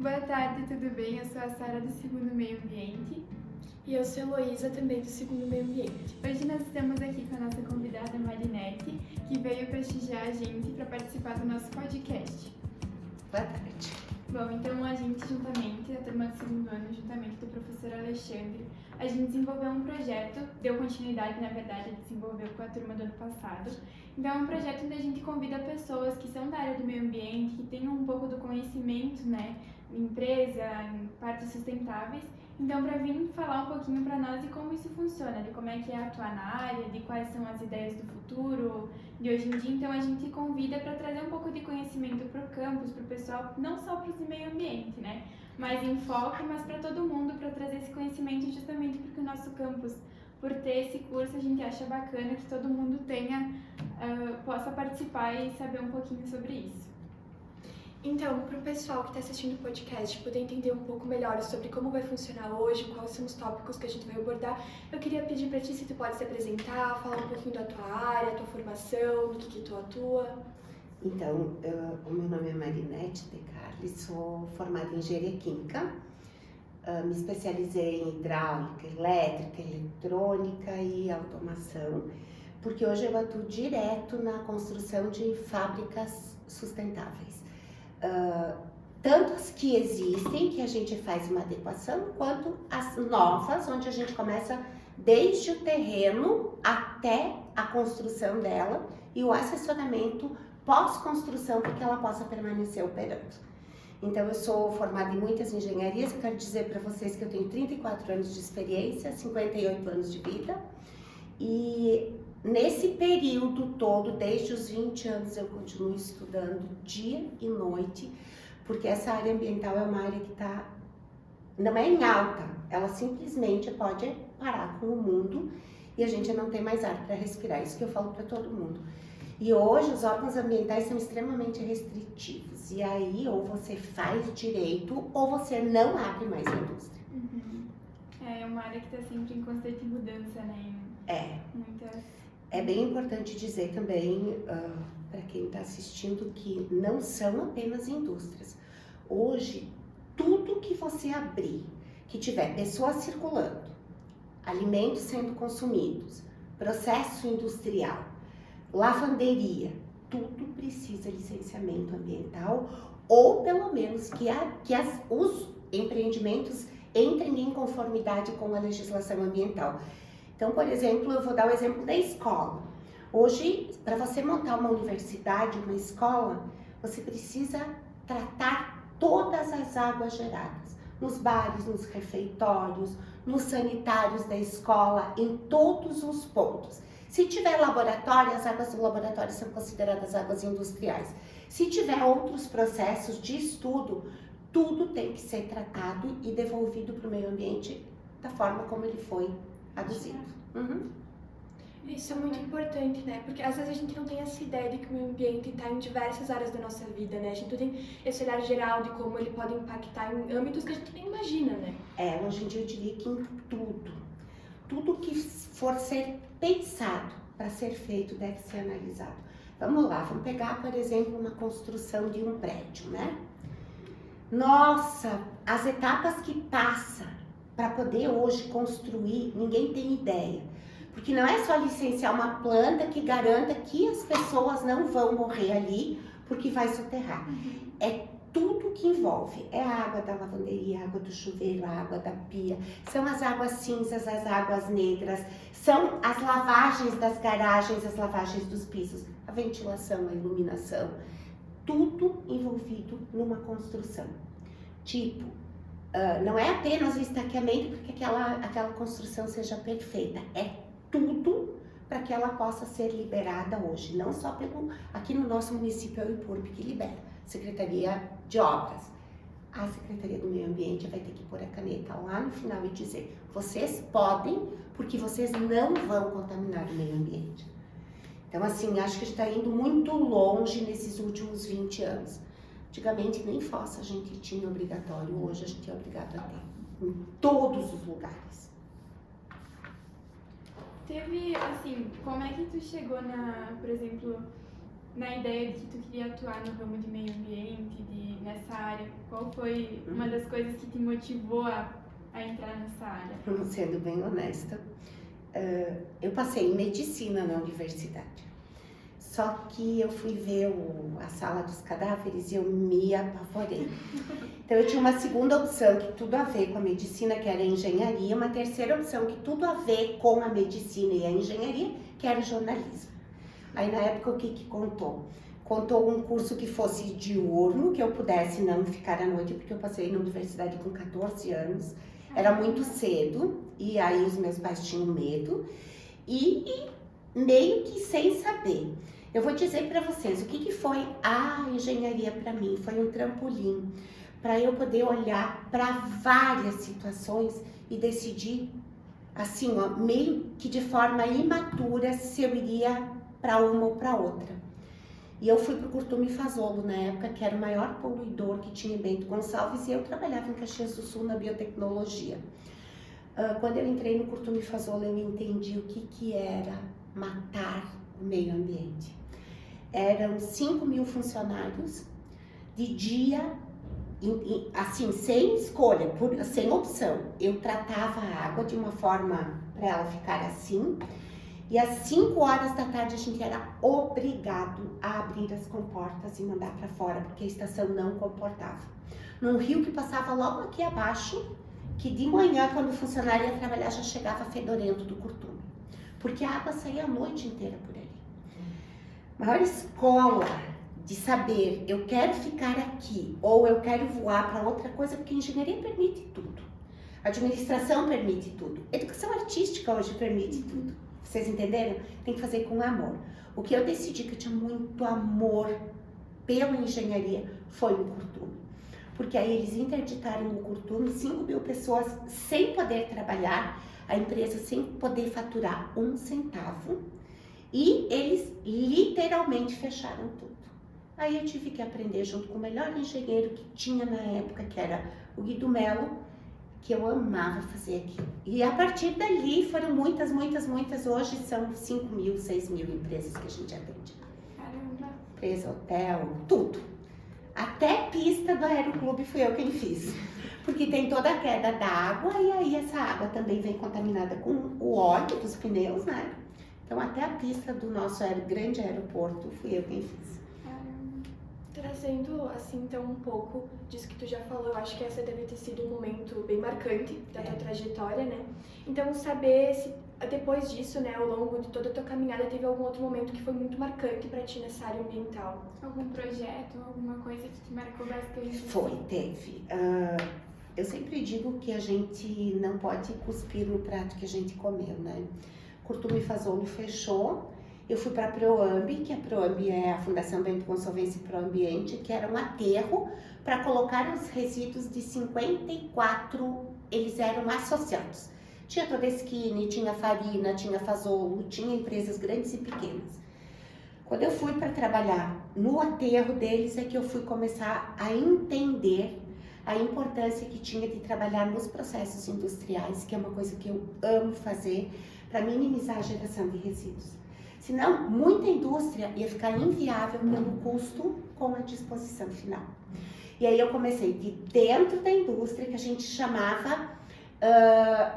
Boa tarde, tudo bem? Eu sou a Sara do Segundo Meio Ambiente. E eu sou a Heloísa, também do Segundo Meio Ambiente. Hoje nós estamos aqui com a nossa convidada Marinette, que veio prestigiar a gente para participar do nosso podcast. Boa tarde. Bom, então a gente juntamente, a turma do segundo ano, juntamente do professor Alexandre, a gente desenvolveu um projeto, deu continuidade, na verdade, desenvolveu com a turma do ano passado. Então é um projeto onde a gente convida pessoas que são da área do meio ambiente, que tenham um pouco do conhecimento, né, em empresa, em partes sustentáveis, então para vir falar um pouquinho para nós de como isso funciona, de como é que é atuar na área, de quais são as ideias do futuro, de hoje em dia. Então a gente convida para trazer um pouco de conhecimento para o campus, para o pessoal, não só para o meio ambiente, né, mas em foco, mas para todo mundo, para trazer esse conhecimento justamente porque o nosso campus, por ter esse curso, a gente acha bacana que todo mundo tenha, possa participar e saber um pouquinho sobre isso. Então, para o pessoal que está assistindo o podcast poder entender um pouco melhor sobre como vai funcionar hoje, quais são os tópicos que a gente vai abordar, eu queria pedir para ti se tu pode se apresentar, falar um pouquinho da tua área, tua formação, do que tu atua. Então, o meu nome é Marinette De Carli, sou formada em Engenharia Química, me especializei em hidráulica, elétrica, eletrônica e automação, porque hoje eu atuo direto na construção de fábricas sustentáveis. Tanto as que existem, que a gente faz uma adequação, quanto as novas, onde a gente começa desde o terreno até a construção dela e o assessoramento pós-construção para que ela possa permanecer operando. Então, eu sou formada em muitas engenharias, eu quero dizer para vocês que eu tenho 34 anos de experiência, 58 anos de vida, e nesse período todo, desde os 20 anos, eu continuo estudando dia e noite, porque essa área ambiental é uma área que não é em alta, ela simplesmente pode parar com o mundo e a gente não tem mais ar para respirar, isso que eu falo para todo mundo. E hoje os órgãos ambientais são extremamente restritivos, e aí ou você faz direito ou você não abre mais a indústria. Uhum. É uma área que está sempre em constante mudança, né? É bem importante dizer também para quem está assistindo que não são apenas indústrias. Hoje, tudo que você abrir, que tiver pessoas circulando, alimentos sendo consumidos, processo industrial, lavanderia, tudo precisa de licenciamento ambiental ou pelo menos que os empreendimentos entrem em conformidade com a legislação ambiental. Então, por exemplo, eu vou dar o exemplo da escola. Hoje, para você montar uma universidade, uma escola, você precisa tratar todas as águas geradas, nos bares, nos refeitórios, nos sanitários da escola, em todos os pontos. Se tiver laboratório, as águas do laboratório são consideradas águas industriais. Se tiver outros processos de estudo, tudo tem que ser tratado e devolvido para o meio ambiente da forma como ele foi aduzido. Uhum. Isso é muito importante, né? Porque às vezes a gente não tem essa ideia de que o meio ambiente está em diversas áreas da nossa vida, né? A gente tem esse olhar geral de como ele pode impactar em âmbitos que a gente nem imagina, né? Hoje em dia eu diria que em tudo que for ser pensado para ser feito deve ser analisado. Vamos lá, vamos pegar, por exemplo, uma construção de um prédio, né? Nossa, as etapas que passa para poder hoje construir, ninguém tem ideia. Porque não é só licenciar uma planta que garanta que as pessoas não vão morrer ali porque vai soterrar. É tudo que envolve. É a água da lavanderia, a água do chuveiro, a água da pia, são as águas cinzas, as águas negras, são as lavagens das garagens, as lavagens dos pisos, a ventilação, a iluminação, tudo envolvido numa construção. Tipo, não é apenas o estaqueamento porque aquela construção seja perfeita, é tudo para que ela possa ser liberada hoje, não só aqui no nosso município é o IPURB que libera, Secretaria de Obras. A Secretaria do Meio Ambiente vai ter que pôr a caneta lá no final e dizer, vocês podem, porque vocês não vão contaminar o meio ambiente. Então assim, acho que a gente está indo muito longe nesses últimos 20 anos. Antigamente nem fossa a gente tinha obrigatório, hoje a gente é obrigado a ter, em todos os lugares. Teve, assim, como é que tu chegou por exemplo, na ideia de que tu queria atuar no ramo de meio ambiente, nessa área? Qual foi uma das coisas que te motivou a entrar nessa área? Sendo bem honesta, eu passei em medicina na universidade. Só que eu fui ver a sala dos cadáveres e eu me apavorei. Então eu tinha uma segunda opção que tudo a ver com a medicina, que era a engenharia, uma terceira opção que tudo a ver com a medicina e a engenharia, que era o jornalismo. Aí na época o que contou? Contou um curso que fosse diurno, que eu pudesse não ficar à noite, porque eu passei na universidade com 14 anos, era muito cedo, e aí os meus pais tinham medo, e meio que sem saber. Eu vou dizer para vocês, o que foi a engenharia para mim? Foi um trampolim para eu poder olhar para várias situações e decidir, assim, ó, meio que de forma imatura, se eu iria para uma ou para outra. E eu fui para o Curtume Fazolo na época, que era o maior poluidor que tinha em Bento Gonçalves, e eu trabalhava em Caxias do Sul na biotecnologia. Quando eu entrei no Curtume Fazolo, eu entendi o que era matar o meio ambiente. Eram 5.000 funcionários de dia, assim, sem escolha, sem opção. Eu tratava a água de uma forma para ela ficar assim, e às 5 horas da tarde a gente era obrigado a abrir as comportas e mandar para fora, porque a estação não comportava. Num rio que passava logo aqui abaixo, que de manhã, quando o funcionário ia trabalhar, já chegava fedorento do curtume, porque a água saía a noite inteira por ali. Maior escola de saber, eu quero ficar aqui ou eu quero voar para outra coisa, porque a engenharia permite tudo, a administração permite tudo, a educação artística hoje permite tudo. Vocês entenderam? Tem que fazer com amor. O que eu decidi que eu tinha muito amor pela engenharia foi o curtume. Porque aí eles interditaram o curtume, 5.000 pessoas sem poder trabalhar, a empresa sem poder faturar 1 centavo, e eles literalmente fecharam tudo. Aí eu tive que aprender junto com o melhor engenheiro que tinha na época, que era o Guido Melo, que eu amava fazer aquilo. E a partir dali foram muitas, hoje são 5.000, 6.000 empresas que a gente atende. Caramba! Empresa, hotel, tudo. Até pista do aeroclube fui eu quem fiz. Porque tem toda a queda da água e aí essa água também vem contaminada com o óleo dos pneus, né? Então até a pista do nosso grande aeroporto fui eu quem fiz. Trazendo, assim, então, um pouco disso que tu já falou, eu acho que essa deve ter sido um momento bem marcante da tua trajetória, né? Então, saber se depois disso, né, ao longo de toda a tua caminhada, teve algum outro momento que foi muito marcante pra ti nessa área ambiental? Algum projeto, alguma coisa que te marcou bastante? Teve. Eu sempre digo que a gente não pode cuspir no prato que a gente comeu, né? Curtume Fazolo fechou. Eu fui para a PROAMB, que a PROAMB é a Fundação Bento Gonçalves Pro Ambiente, que era um aterro para colocar os resíduos de 54, eles eram associados. Tinha Todeschini, tinha Farina, tinha Fazolo, tinha empresas grandes e pequenas. Quando eu fui para trabalhar no aterro deles, é que eu fui começar a entender a importância que tinha de trabalhar nos processos industriais, que é uma coisa que eu amo fazer, para minimizar a geração de resíduos. Senão, muita indústria ia ficar inviável pelo custo com a disposição final. E aí eu comecei de dentro da indústria, que a gente chamava,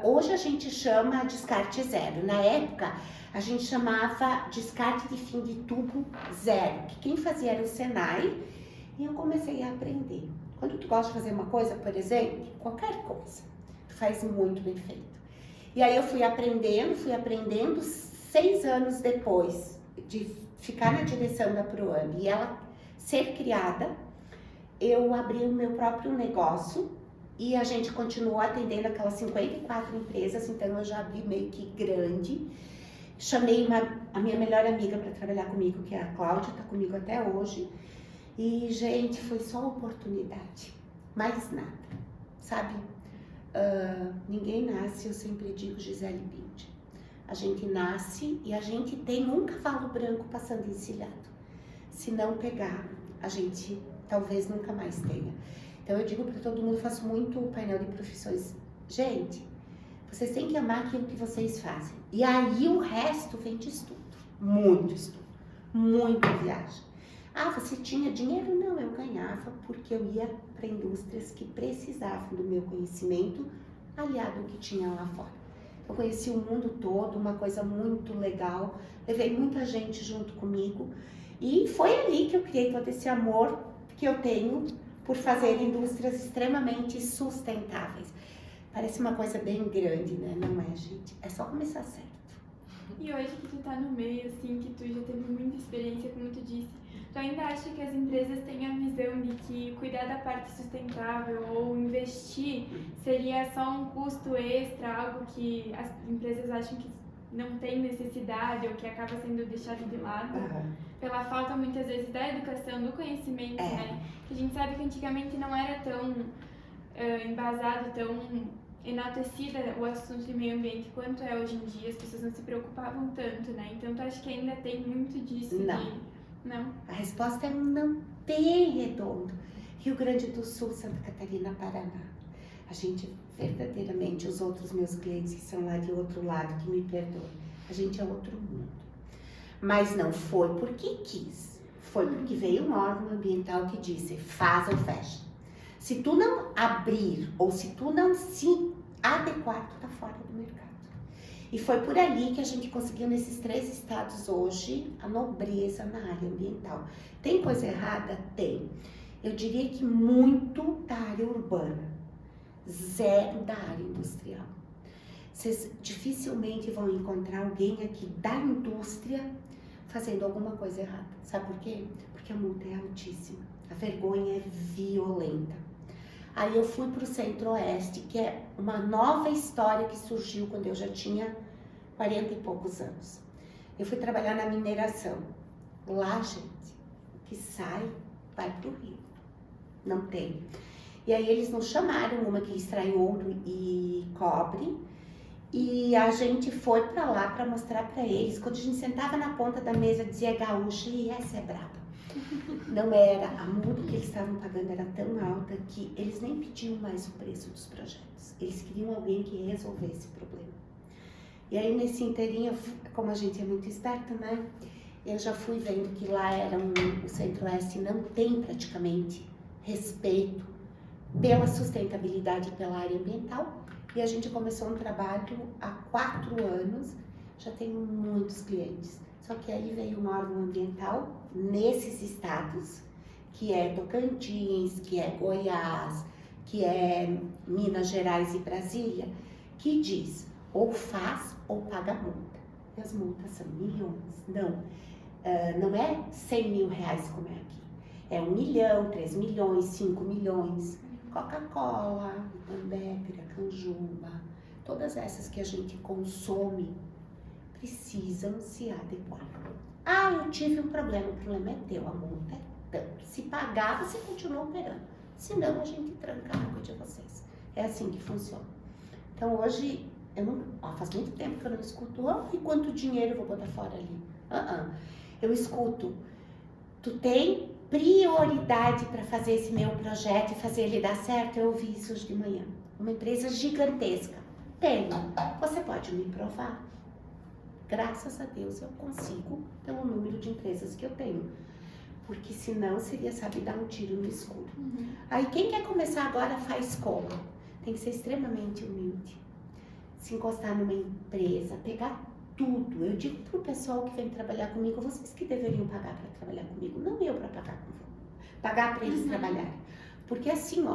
hoje a gente chama descarte zero. Na época, a gente chamava descarte de fim de tubo zero, que quem fazia era o Senai, e eu comecei a aprender. Quando tu gosta de fazer uma coisa, por exemplo, qualquer coisa, tu faz muito bem feito. E aí eu fui aprendendo, 6 anos depois de ficar na direção da PROAMB e ela ser criada, eu abri o meu próprio negócio e a gente continuou atendendo aquelas 54 empresas, então eu já abri meio que grande. Chamei a minha melhor amiga para trabalhar comigo, que é a Cláudia, está comigo até hoje. E, gente, foi só oportunidade, mais nada, sabe? Ninguém nasce, eu sempre digo, Gisele Bündchen. A gente nasce e a gente tem um cavalo branco passando encilhado. Se não pegar, a gente talvez nunca mais tenha. Então eu digo para todo mundo, faço muito painel de profissões. Gente, vocês têm que amar aquilo que vocês fazem. E aí o resto vem de estudo, muito estudo, muita viagem. Ah, você tinha dinheiro? Não, eu ganhava porque eu ia para indústrias que precisavam do meu conhecimento aliado ao que tinha lá fora. Eu conheci o mundo todo, uma coisa muito legal, levei muita gente junto comigo e foi ali que eu criei todo esse amor que eu tenho por fazer indústrias extremamente sustentáveis. Parece uma coisa bem grande, né? Não é, gente? É só começar certo. E hoje que tu tá no meio, assim, que tu já teve muita experiência, como tu disse, tu ainda acha que as empresas têm a visão de que cuidar da parte sustentável ou investir seria só um custo extra, algo que as empresas acham que não tem necessidade ou que acaba sendo deixado de lado? Pela falta, muitas vezes, da educação, do conhecimento, né? Que a gente sabe que antigamente não era tão embasado, tão enaltecida o assunto de meio ambiente quanto é hoje em dia. As pessoas não se preocupavam tanto, né? Então, tu acha que ainda tem muito disso? Não. A resposta é não tem redondo. Rio Grande do Sul, Santa Catarina, Paraná. A gente, verdadeiramente, os outros meus clientes que são lá de outro lado, que me perdoem, a gente é outro mundo. Mas não foi porque quis, foi porque veio um órgão ambiental que disse, faz ou fecha. Se tu não abrir ou se tu não se adequar, tu tá fora do mercado. E foi por ali que a gente conseguiu nesses 3 estados hoje a nobreza na área ambiental. Tem coisa errada? Tem. Eu diria que muito da área urbana, zero da área industrial. Vocês dificilmente vão encontrar alguém aqui da indústria fazendo alguma coisa errada. Sabe por quê? Porque a multa é altíssima, a vergonha é violenta. Aí eu fui para o Centro-Oeste, que é uma nova história que surgiu quando eu já tinha 40 e poucos anos. Eu fui trabalhar na mineração. Lá, gente, o que sai, vai para o rio. Não tem. E aí eles nos chamaram, uma que extrai ouro e cobre, e a gente foi para lá para mostrar para eles. Quando a gente sentava na ponta da mesa, dizia gaúcha, e essa é braba. Não era, a multa que eles estavam pagando era tão alta que eles nem pediam mais o preço dos projetos. Eles queriam alguém que resolvesse o problema. E aí nesse inteirinho, como a gente é muito esperta, né? Eu já fui vendo que lá o Centro-Oeste não tem praticamente respeito pela sustentabilidade, pela área ambiental. E a gente começou um trabalho há 4 anos, já tenho muitos clientes. Só que aí veio um órgão ambiental nesses estados, que é Tocantins, que é Goiás, que é Minas Gerais e Brasília, que diz ou faz ou paga multa. E as multas são milhões. Não é 100 mil reais como é aqui. É 1 milhão, 3 milhões, 5 milhões. Coca-Cola, Ambev, Piracanjuba, todas essas que a gente consome precisam se adequar. Ah, eu tive um problema. O problema é teu, a multa é tanto. Se pagar, você continua operando. Senão, a gente tranca a água de vocês. É assim que funciona. Então, hoje, faz muito tempo que eu não escuto, e quanto dinheiro eu vou botar fora ali? Eu escuto, tu tem prioridade para fazer esse meu projeto e fazer ele dar certo? Eu ouvi isso hoje de manhã. Uma empresa gigantesca. Tenho. Você pode me provar? Graças a Deus eu consigo pelo número de empresas que eu tenho. Porque senão seria, sabe, dar um tiro no escuro. Aí quem quer começar agora faz como? Tem que ser extremamente humilde. Se encostar numa empresa, pegar tudo. Eu digo pro pessoal que vem trabalhar comigo, vocês que deveriam pagar para trabalhar comigo, não eu para pagar para eles trabalharem. Porque assim,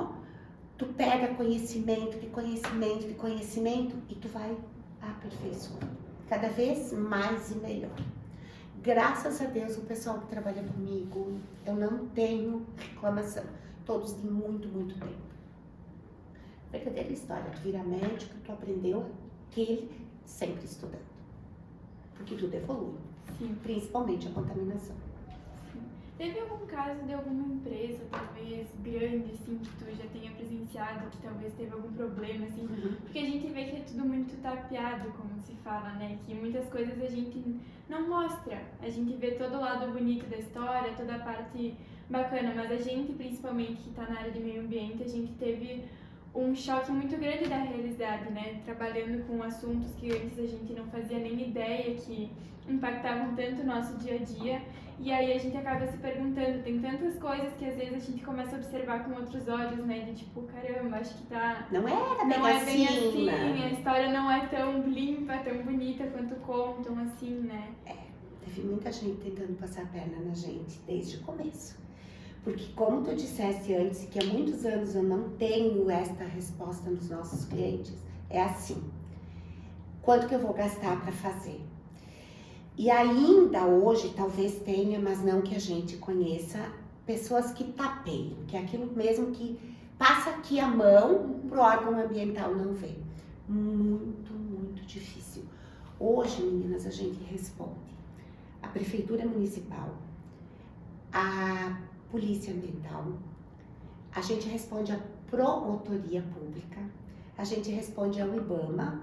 tu pega conhecimento, de conhecimento, de conhecimento e tu vai aperfeiçoando. Cada vez mais e melhor. Graças a Deus, o pessoal que trabalha comigo, eu não tenho reclamação. Todos de muito, muito tempo. Verdadeira história. Tu vira médico, tu aprendeu aquele sempre estudando. Porque tudo evolui. Sim. Principalmente a contaminação. Teve algum caso de alguma empresa, talvez grande, assim, que tu já tenha presenciado, que talvez teve algum problema, assim? Porque a gente vê que é tudo muito tapeado, como se fala, né? Que muitas coisas a gente não mostra. A gente vê todo o lado bonito da história, toda a parte bacana, mas a gente, principalmente, que está na área de meio ambiente, a gente teve um choque muito grande da realidade, né? Trabalhando com assuntos que antes a gente não fazia nem ideia que impactavam tanto o nosso dia a dia. E aí a gente acaba se perguntando, tem tantas coisas que às vezes a gente começa a observar com outros olhos, né? De tipo, caramba, acho que tá... Não era bem Não é bem assim, assim, né? a história não é tão limpa, tão bonita quanto contam, assim, né? Teve muita gente tentando passar a perna na gente desde o começo. Porque como tu disseste antes, que há muitos anos eu não tenho esta resposta nos nossos clientes, é assim. Quanto que eu vou gastar para fazer? E ainda hoje, talvez tenha, mas não que a gente conheça, pessoas que tapeiam, que é aquilo mesmo que passa aqui a mão pro órgão ambiental não ver. Muito, muito difícil. Hoje, meninas, a gente responde a Prefeitura Municipal, a Polícia Ambiental, a gente responde à Promotoria Pública, a gente responde ao IBAMA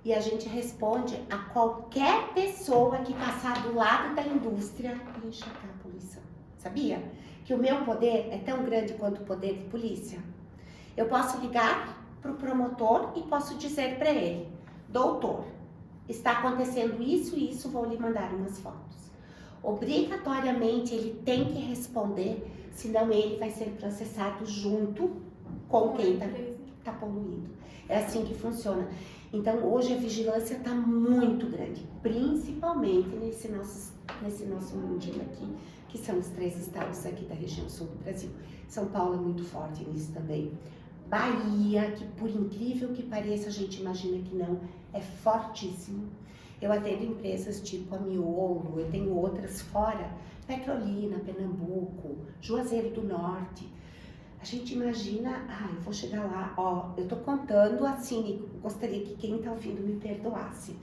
e a gente responde a qualquer pessoa que passar do lado da indústria e enxergar a poluição. Sabia? Que o meu poder é tão grande quanto o poder de polícia. Eu posso ligar para o promotor e posso dizer para ele: doutor, está acontecendo isso e isso, vou lhe mandar umas fotos. Obrigatoriamente ele tem que responder, senão ele vai ser processado junto com quem está poluindo. É assim que funciona. Então hoje a vigilância está muito grande, principalmente nesse nosso mundinho aqui, que são os 3 estados aqui da região sul do Brasil. São Paulo é muito forte nisso também. Bahia, que por incrível que pareça, a gente imagina que não, é fortíssimo. Eu atendo empresas tipo a Miolo, eu tenho outras fora, Petrolina, Pernambuco, Juazeiro do Norte. A gente imagina, eu vou chegar lá, eu tô contando assim, gostaria que quem tá ouvindo me perdoasse.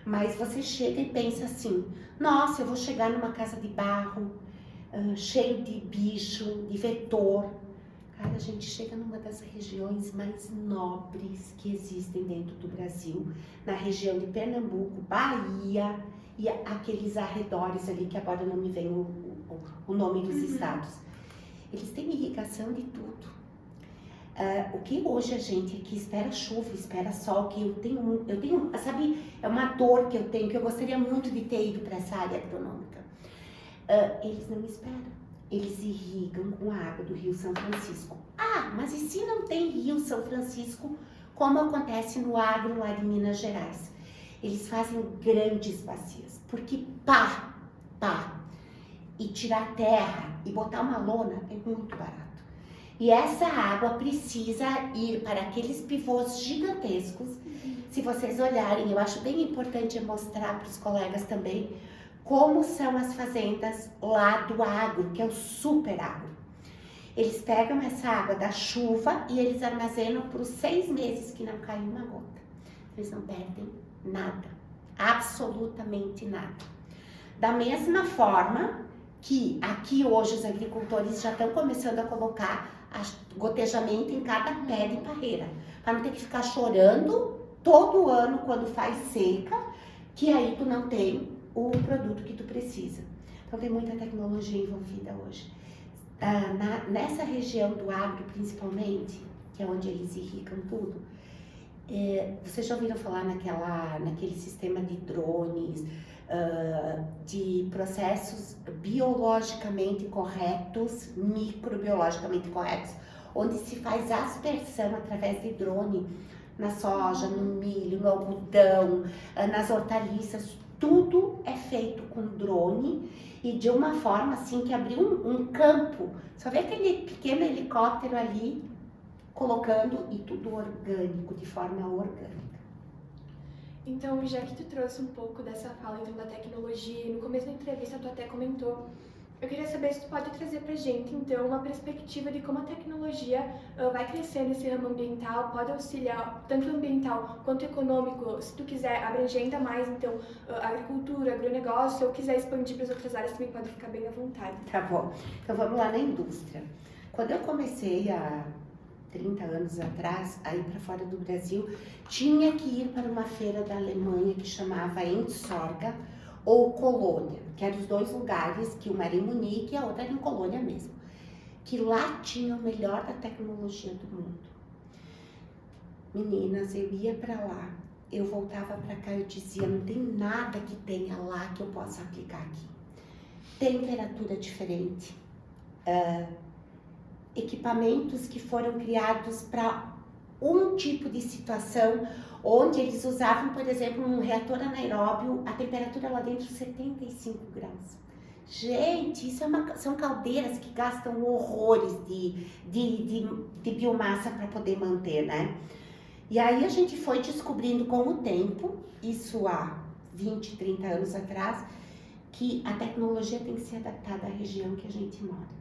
Mas você chega e pensa assim, nossa, eu vou chegar numa casa de barro, cheio de bicho, de vetor. Cara, a gente chega numa das regiões mais nobres que existem dentro do Brasil, na região de Pernambuco, Bahia e aqueles arredores ali, que agora não me vem o nome dos estados. Eles têm irrigação de tudo. O que hoje a gente aqui espera chuva, espera sol, que eu tenho, sabe, é uma dor que eu tenho, que eu gostaria muito de ter ido para essa área agronômica. Eles não esperam. Eles irrigam com a água do Rio São Francisco. Mas e se não tem Rio São Francisco, como acontece no agro lá de Minas Gerais? Eles fazem grandes bacias, porque e tirar terra e botar uma lona é muito barato. E essa água precisa ir para aqueles pivôs gigantescos. Se vocês olharem, eu acho bem importante mostrar para os colegas também como são as fazendas lá do agro, que é o super agro. Eles pegam essa água da chuva e eles armazenam por 6 meses que não cai uma gota. Eles não perdem nada, absolutamente nada. Da mesma forma que aqui hoje os agricultores já estão começando a colocar gotejamento em cada pé de parreira, para não ter que ficar chorando todo ano quando faz seca, que aí tu não tem o produto que tu precisa. Então tem muita tecnologia envolvida hoje. Nessa região do agro principalmente, que é onde eles irrigam tudo, vocês já ouviram falar naquele sistema de drones, de processos biologicamente corretos, microbiologicamente corretos, onde se faz aspersão através de drone na soja, no milho, no algodão, nas hortaliças. Tudo é feito com drone e de uma forma assim que abriu um campo. Só vê aquele pequeno helicóptero ali colocando, e tudo orgânico, de forma orgânica. Então, já que tu trouxe um pouco dessa fala então, da tecnologia, e no começo da entrevista tu até comentou, eu queria saber se tu pode trazer pra gente, então, uma perspectiva de como a tecnologia vai crescer nesse ramo ambiental, pode auxiliar tanto ambiental quanto econômico, se tu quiser abranger ainda mais, então, agricultura, agronegócio, ou quiser expandir para as outras áreas, também pode ficar bem à vontade. Tá bom. Então, vamos lá na indústria. Quando eu comecei 30 anos atrás, a ir para fora do Brasil, tinha que ir para uma feira da Alemanha que chamava Entsorga ou Colônia, que eram os 2 lugares, que uma era em Munique e a outra era em Colônia mesmo, que lá tinha o melhor da tecnologia do mundo. Meninas, eu ia para lá, eu voltava para cá e eu dizia, não tem nada que tenha lá que eu possa aplicar aqui. temperatura diferente, equipamentos que foram criados para um tipo de situação, onde eles usavam, por exemplo, um reator anaeróbio, a temperatura lá dentro 75 graus. Gente, são caldeiras que gastam horrores de biomassa para poder manter, né? E aí a gente foi descobrindo com o tempo, isso há 20, 30 anos atrás, que a tecnologia tem que ser adaptada à região que a gente mora.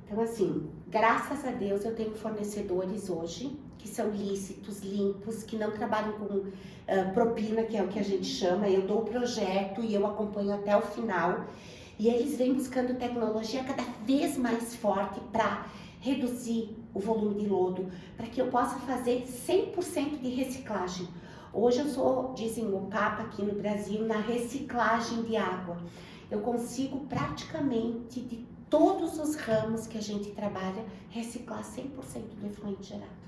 Então, assim, graças a Deus eu tenho fornecedores hoje que são lícitos, limpos, que não trabalham com propina, que é o que a gente chama. Eu dou o projeto e eu acompanho até o final. E eles vêm buscando tecnologia cada vez mais forte para reduzir o volume de lodo, para que eu possa fazer 100% de reciclagem. Hoje eu sou, dizem o Papa aqui no Brasil, na reciclagem de água. Eu consigo praticamente de todos os ramos que a gente trabalha, reciclar 100% do efluente gerado.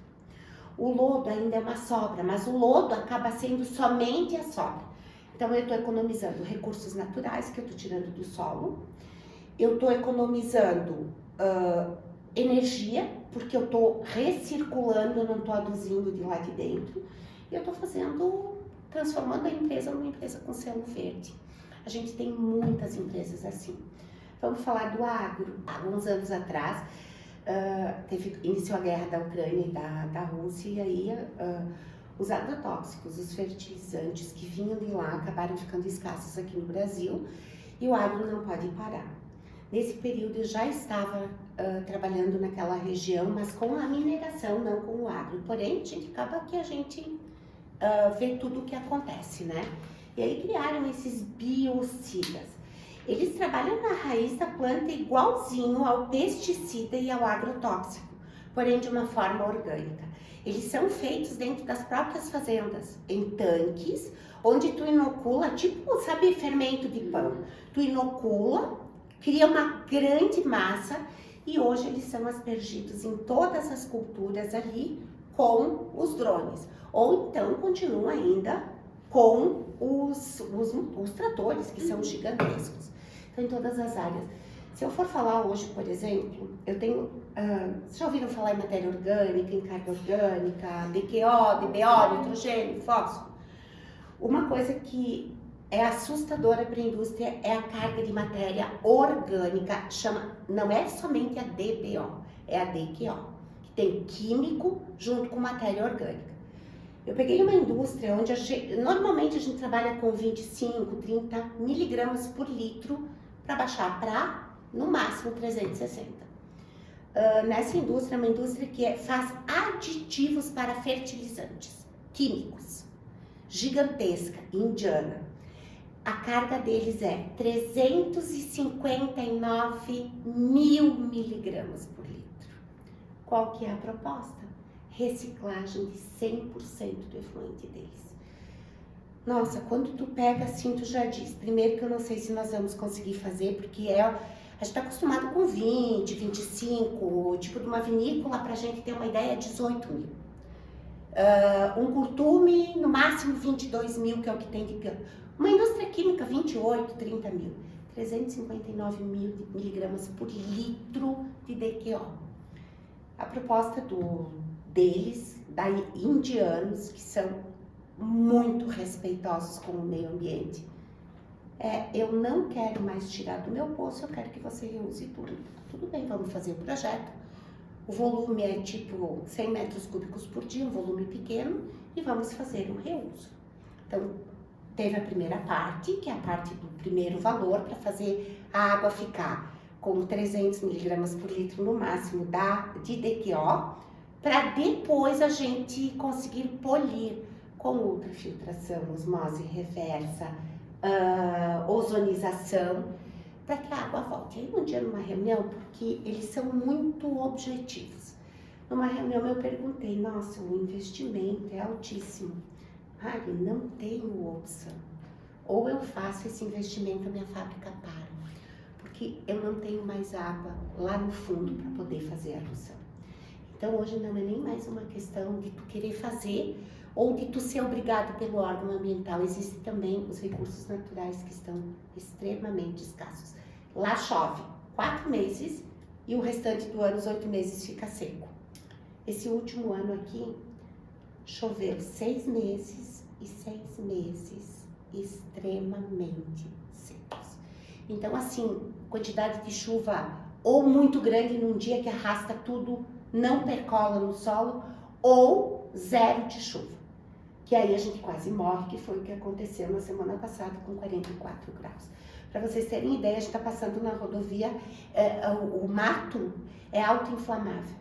O lodo ainda é uma sobra, mas o lodo acaba sendo somente a sobra. Então eu estou economizando recursos naturais que eu estou tirando do solo, eu estou economizando energia, porque eu estou recirculando, eu não estou aduzindo de lá de dentro, e eu estou transformando a empresa numa empresa com selo verde. A gente tem muitas empresas assim. Vamos falar do agro. Alguns anos atrás, iniciou a guerra da Ucrânia e da Rússia, e aí os agrotóxicos, os fertilizantes que vinham de lá acabaram ficando escassos aqui no Brasil, e o agro não pode parar. Nesse período eu já estava trabalhando naquela região, mas com a mineração, não com o agro. Porém, a gente acaba que a gente vê tudo o que acontece, né? E aí criaram esses biocidas. Eles trabalham na raiz da planta igualzinho ao pesticida e ao agrotóxico, porém de uma forma orgânica. Eles são feitos dentro das próprias fazendas, em tanques, onde tu inocula, tipo, sabe, fermento de pão. Tu inocula, cria uma grande massa e hoje eles são aspergidos em todas as culturas ali com os drones. Ou então continua ainda com os tratores, que são gigantescos. Então, em todas as áreas. Se eu for falar hoje, por exemplo, eu tenho... vocês já ouviram falar em matéria orgânica, em carga orgânica, DQO, DBO, nitrogênio, fósforo? Uma coisa que é assustadora para a indústria é a carga de matéria orgânica, não é somente a DBO, é a DQO, que tem químico junto com matéria orgânica. Eu peguei uma indústria onde normalmente a gente trabalha com 25, 30 miligramas por litro para baixar para, no máximo, 360. Nessa indústria, é uma indústria que faz aditivos para fertilizantes químicos, gigantesca, indiana. A carga deles é 359 mil miligramas por litro. Qual que é a proposta? Reciclagem de 100% do efluente deles. Nossa, quando tu pega assim, tu já diz, primeiro que eu não sei se nós vamos conseguir fazer, porque a gente tá acostumado com 20, 25, tipo de uma vinícola, pra gente ter uma ideia, 18 mil. Um curtume, no máximo 22 mil, que é o que tem de pior. Uma indústria química, 28, 30 mil. 359 mil miligramas por litro de DQO. A proposta deles, indianos, que são muito respeitosos com o meio ambiente, eu não quero mais tirar do meu poço, eu quero que você reuse tudo. Tudo bem, vamos fazer o projeto. O volume é tipo 100 metros cúbicos por dia, um volume pequeno, e vamos fazer o reuso. Então, teve a primeira parte, que é a parte do primeiro valor, para fazer a água ficar com 300 miligramas por litro no máximo de DQO, para depois a gente conseguir polir com ultrafiltração, osmose reversa, ozonização, para que a água volte. Aí um dia numa reunião, porque eles são muito objetivos, numa reunião eu perguntei, nossa, o investimento é altíssimo. Mari, não tenho opção. Ou eu faço esse investimento, a minha fábrica para, porque eu não tenho mais água lá no fundo para poder fazer a adução. Então hoje não é nem mais uma questão de tu querer fazer ou de tu ser obrigado pelo órgão ambiental. Existem também os recursos naturais que estão extremamente escassos. Lá chove 4 meses e o restante do ano, os 8 meses, fica seco. Esse último ano aqui, choveu 6 meses e 6 meses extremamente secos. Então, assim, quantidade de chuva ou muito grande num dia que arrasta tudo, não percola no solo, ou zero de chuva. Que aí a gente quase morre, que foi o que aconteceu na semana passada com 44 graus. Para vocês terem ideia, a gente está passando na rodovia, o mato é autoinflamável.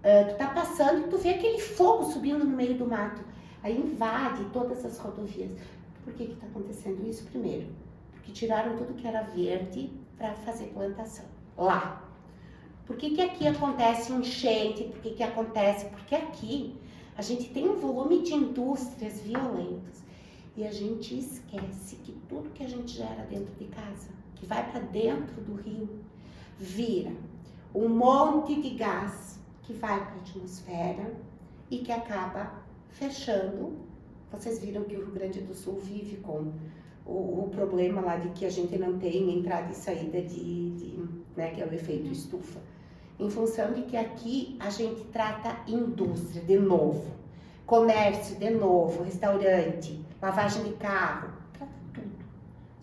Tu tá passando e tu vê aquele fogo subindo no meio do mato. Aí invade todas as rodovias. Por que está acontecendo isso? Primeiro, porque tiraram tudo que era verde para fazer plantação. Lá. Por que aqui acontece enchente? Por que acontece? Porque aqui a gente tem um volume de indústrias violentas. E a gente esquece que tudo que a gente gera dentro de casa, que vai para dentro do rio, vira um monte de gás que vai para a atmosfera e que acaba fechando. Vocês viram que o Rio Grande do Sul vive com o problema lá de que a gente não tem entrada e saída né, que é o efeito estufa. Em função de que aqui a gente trata indústria de novo, comércio de novo, restaurante, lavagem de carro, trata tudo.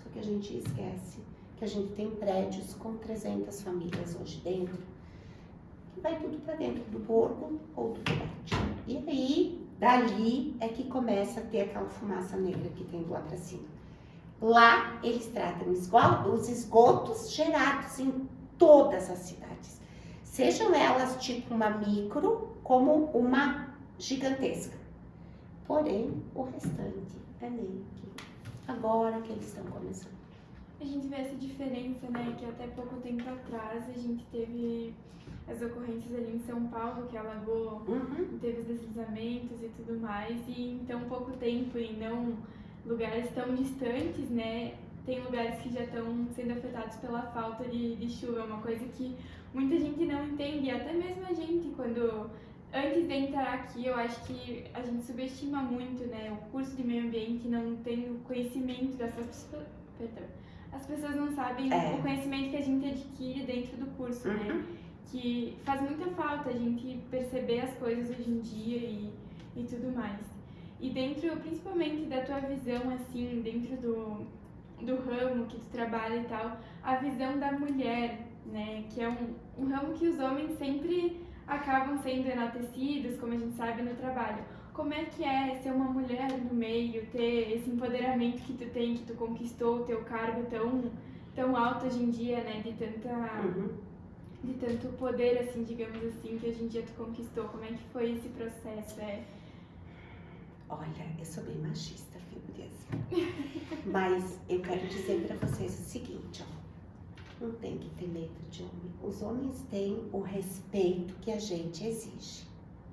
Só que a gente esquece que a gente tem prédios com 300 famílias hoje dentro, que vai tudo para dentro do borgo ou do pote. E aí, dali é que começa a ter aquela fumaça negra que tem lá para cima. Lá eles tratam os esgotos gerados em todas as cidades. Sejam elas tipo uma micro, como uma gigantesca. Porém, o restante é meio que agora que eles estão começando. A gente vê essa diferença, né? Que até pouco tempo atrás a gente teve as ocorrências ali em São Paulo, que alagou, teve os deslizamentos e tudo mais. E em tão pouco tempo, e não lugares tão distantes, né? Tem lugares que já estão sendo afetados pela falta de chuva. É uma coisa que muita gente não entende, até mesmo a gente, quando... Antes de entrar aqui, eu acho que a gente subestima muito, né? O curso de meio ambiente não tem o conhecimento dessas pessoas. Perdão. As pessoas não sabem o conhecimento que a gente adquire dentro do curso, né? Que faz muita falta a gente perceber as coisas hoje em dia e tudo mais. E dentro, principalmente da tua visão, assim, dentro do ramo que tu trabalha e tal, a visão da mulher, né? Que é um ramo que os homens sempre acabam sendo enaltecidos, como a gente sabe, no trabalho. Como é que é ser uma mulher no meio, ter esse empoderamento que tu tem, que tu conquistou o teu cargo tão alto hoje em dia, né? De tanto poder, assim, digamos assim, que hoje em dia tu conquistou. Como é que foi esse processo? Olha, eu sou bem machista, figureza. Mas eu quero dizer para vocês o seguinte, ó. Não tem que ter medo de homem. Os homens têm o respeito que a gente exige,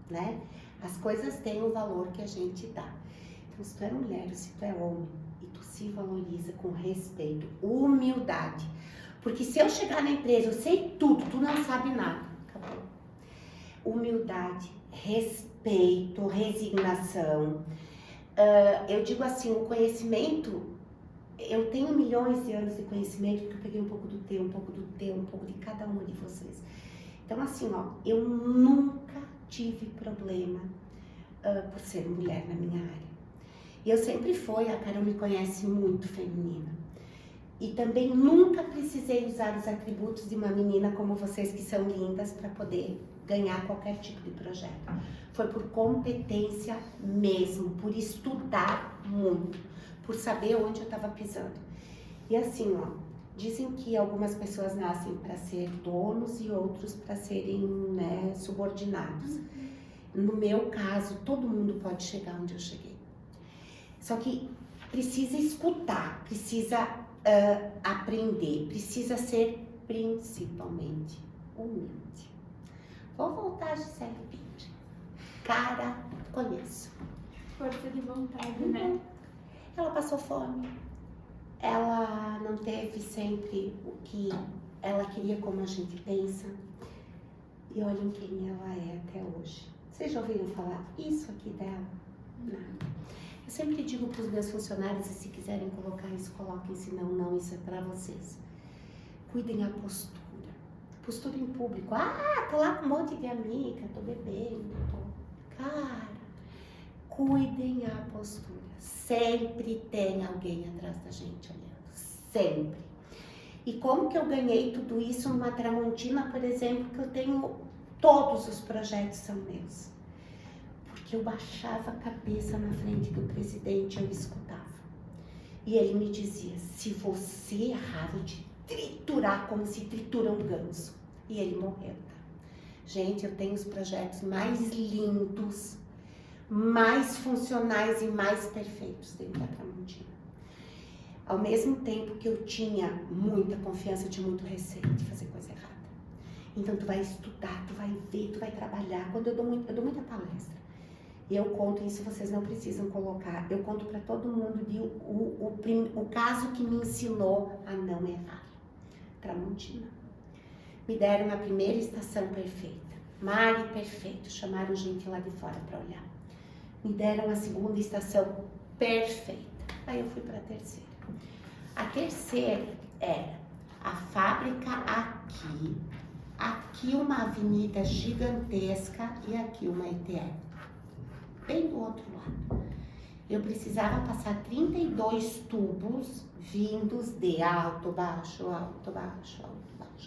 né? As coisas têm o valor que a gente dá. Então, se tu é mulher, se tu é homem, e tu se valoriza com respeito, humildade. Porque se eu chegar na empresa, eu sei tudo, tu não sabe nada. Acabou. Humildade, respeito, resignação. Eu digo assim, o conhecimento... Eu tenho milhões de anos de conhecimento, porque eu peguei um pouco do teu, um pouco do teu, um pouco de cada uma de vocês. Então, assim, ó, eu nunca tive problema por ser mulher na minha área. E eu sempre fui, a Carol me conhece, muito feminina. E também nunca precisei usar os atributos de uma menina como vocês, que são lindas, para poder ganhar qualquer tipo de projeto. Foi por competência mesmo, por estudar muito, por saber onde eu estava pisando. E assim, ó, dizem que algumas pessoas nascem para ser donos e outros para serem, né, subordinados. No meu caso, todo mundo pode chegar onde eu cheguei. Só que precisa escutar, precisa aprender, precisa ser principalmente humilde. Vou voltar a Gisele Bündchen. Cara, conheço. Força de vontade, né? Ela passou fome, ela não teve sempre o que ela queria como a gente pensa. E olhem quem ela é até hoje. Vocês já ouviram falar isso aqui dela? Não. Eu sempre digo para os meus funcionários, e se quiserem colocar isso, coloquem, se não, isso é para vocês. cuidem a postura. Postura em público. Ah, tô lá com um monte de amiga, tô bebendo, tô... Cara, cuidem a postura. Sempre tem alguém atrás da gente olhando. Sempre. E como que eu ganhei tudo isso numa Tramontina, por exemplo, que eu tenho... Todos os projetos são meus. Porque eu baixava a cabeça na frente do presidente, eu escutava. E ele me dizia, se você errar, eu te triturar como se tritura um ganso. E ele morreu, tá? Gente, eu tenho os projetos mais lindos, mais funcionais e mais perfeitos dentro da Tramontina. Ao mesmo tempo que eu tinha muita confiança, eu tinha muito receio de fazer coisa errada. Então tu vai estudar, tu vai ver, tu vai trabalhar. Quando eu dou muita palestra, e eu conto isso, vocês não precisam colocar. Eu conto para todo mundo o caso que me ensinou a não errar. Tramontina. Me deram a primeira estação perfeita. Mari perfeito. Chamaram gente lá de fora para olhar. Me deram a segunda estação perfeita. Aí eu fui para a terceira. A terceira era a fábrica aqui. Aqui uma avenida gigantesca e aqui uma ETE. Bem do outro lado. Eu precisava passar 32 tubos vindos de alto, baixo,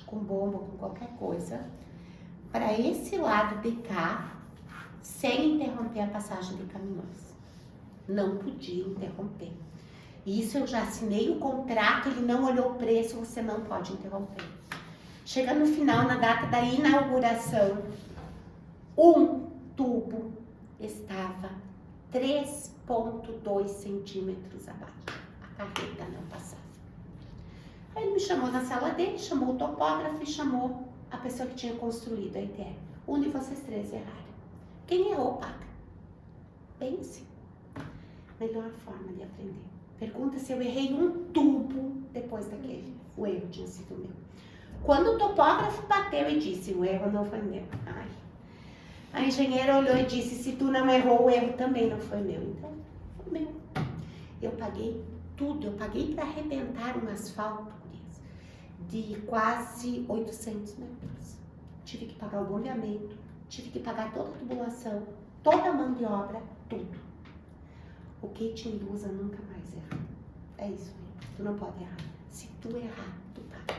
com bomba, com qualquer coisa, para esse lado de cá, sem interromper a passagem de caminhões. Não podia interromper. Isso eu já assinei o contrato, ele não olhou o preço, você não pode interromper. Chega no final, na data da inauguração, um tubo estava 3,2 centímetros abaixo. A carreta não passava. Aí ele me chamou na sala dele, chamou o topógrafo e chamou a pessoa que tinha construído a ideia. Um de vocês três erraram. Quem errou, paga. Bem assim. Melhor forma de aprender. Pergunta se eu errei um tubo depois daquele. O erro tinha sido meu. Quando o topógrafo bateu e disse, o erro não foi meu. Ai. A engenheira olhou e disse, se tu não errou, o erro também não foi meu. Então, foi meu. Eu paguei tudo. Eu paguei para arrebentar um asfalto de quase 800 metros. Tive que pagar o bombeamento, tive que pagar toda a tubulação, toda a mão de obra, tudo. O que te induza nunca mais errar. É isso aí. Tu não pode errar. Se tu errar, tu paga.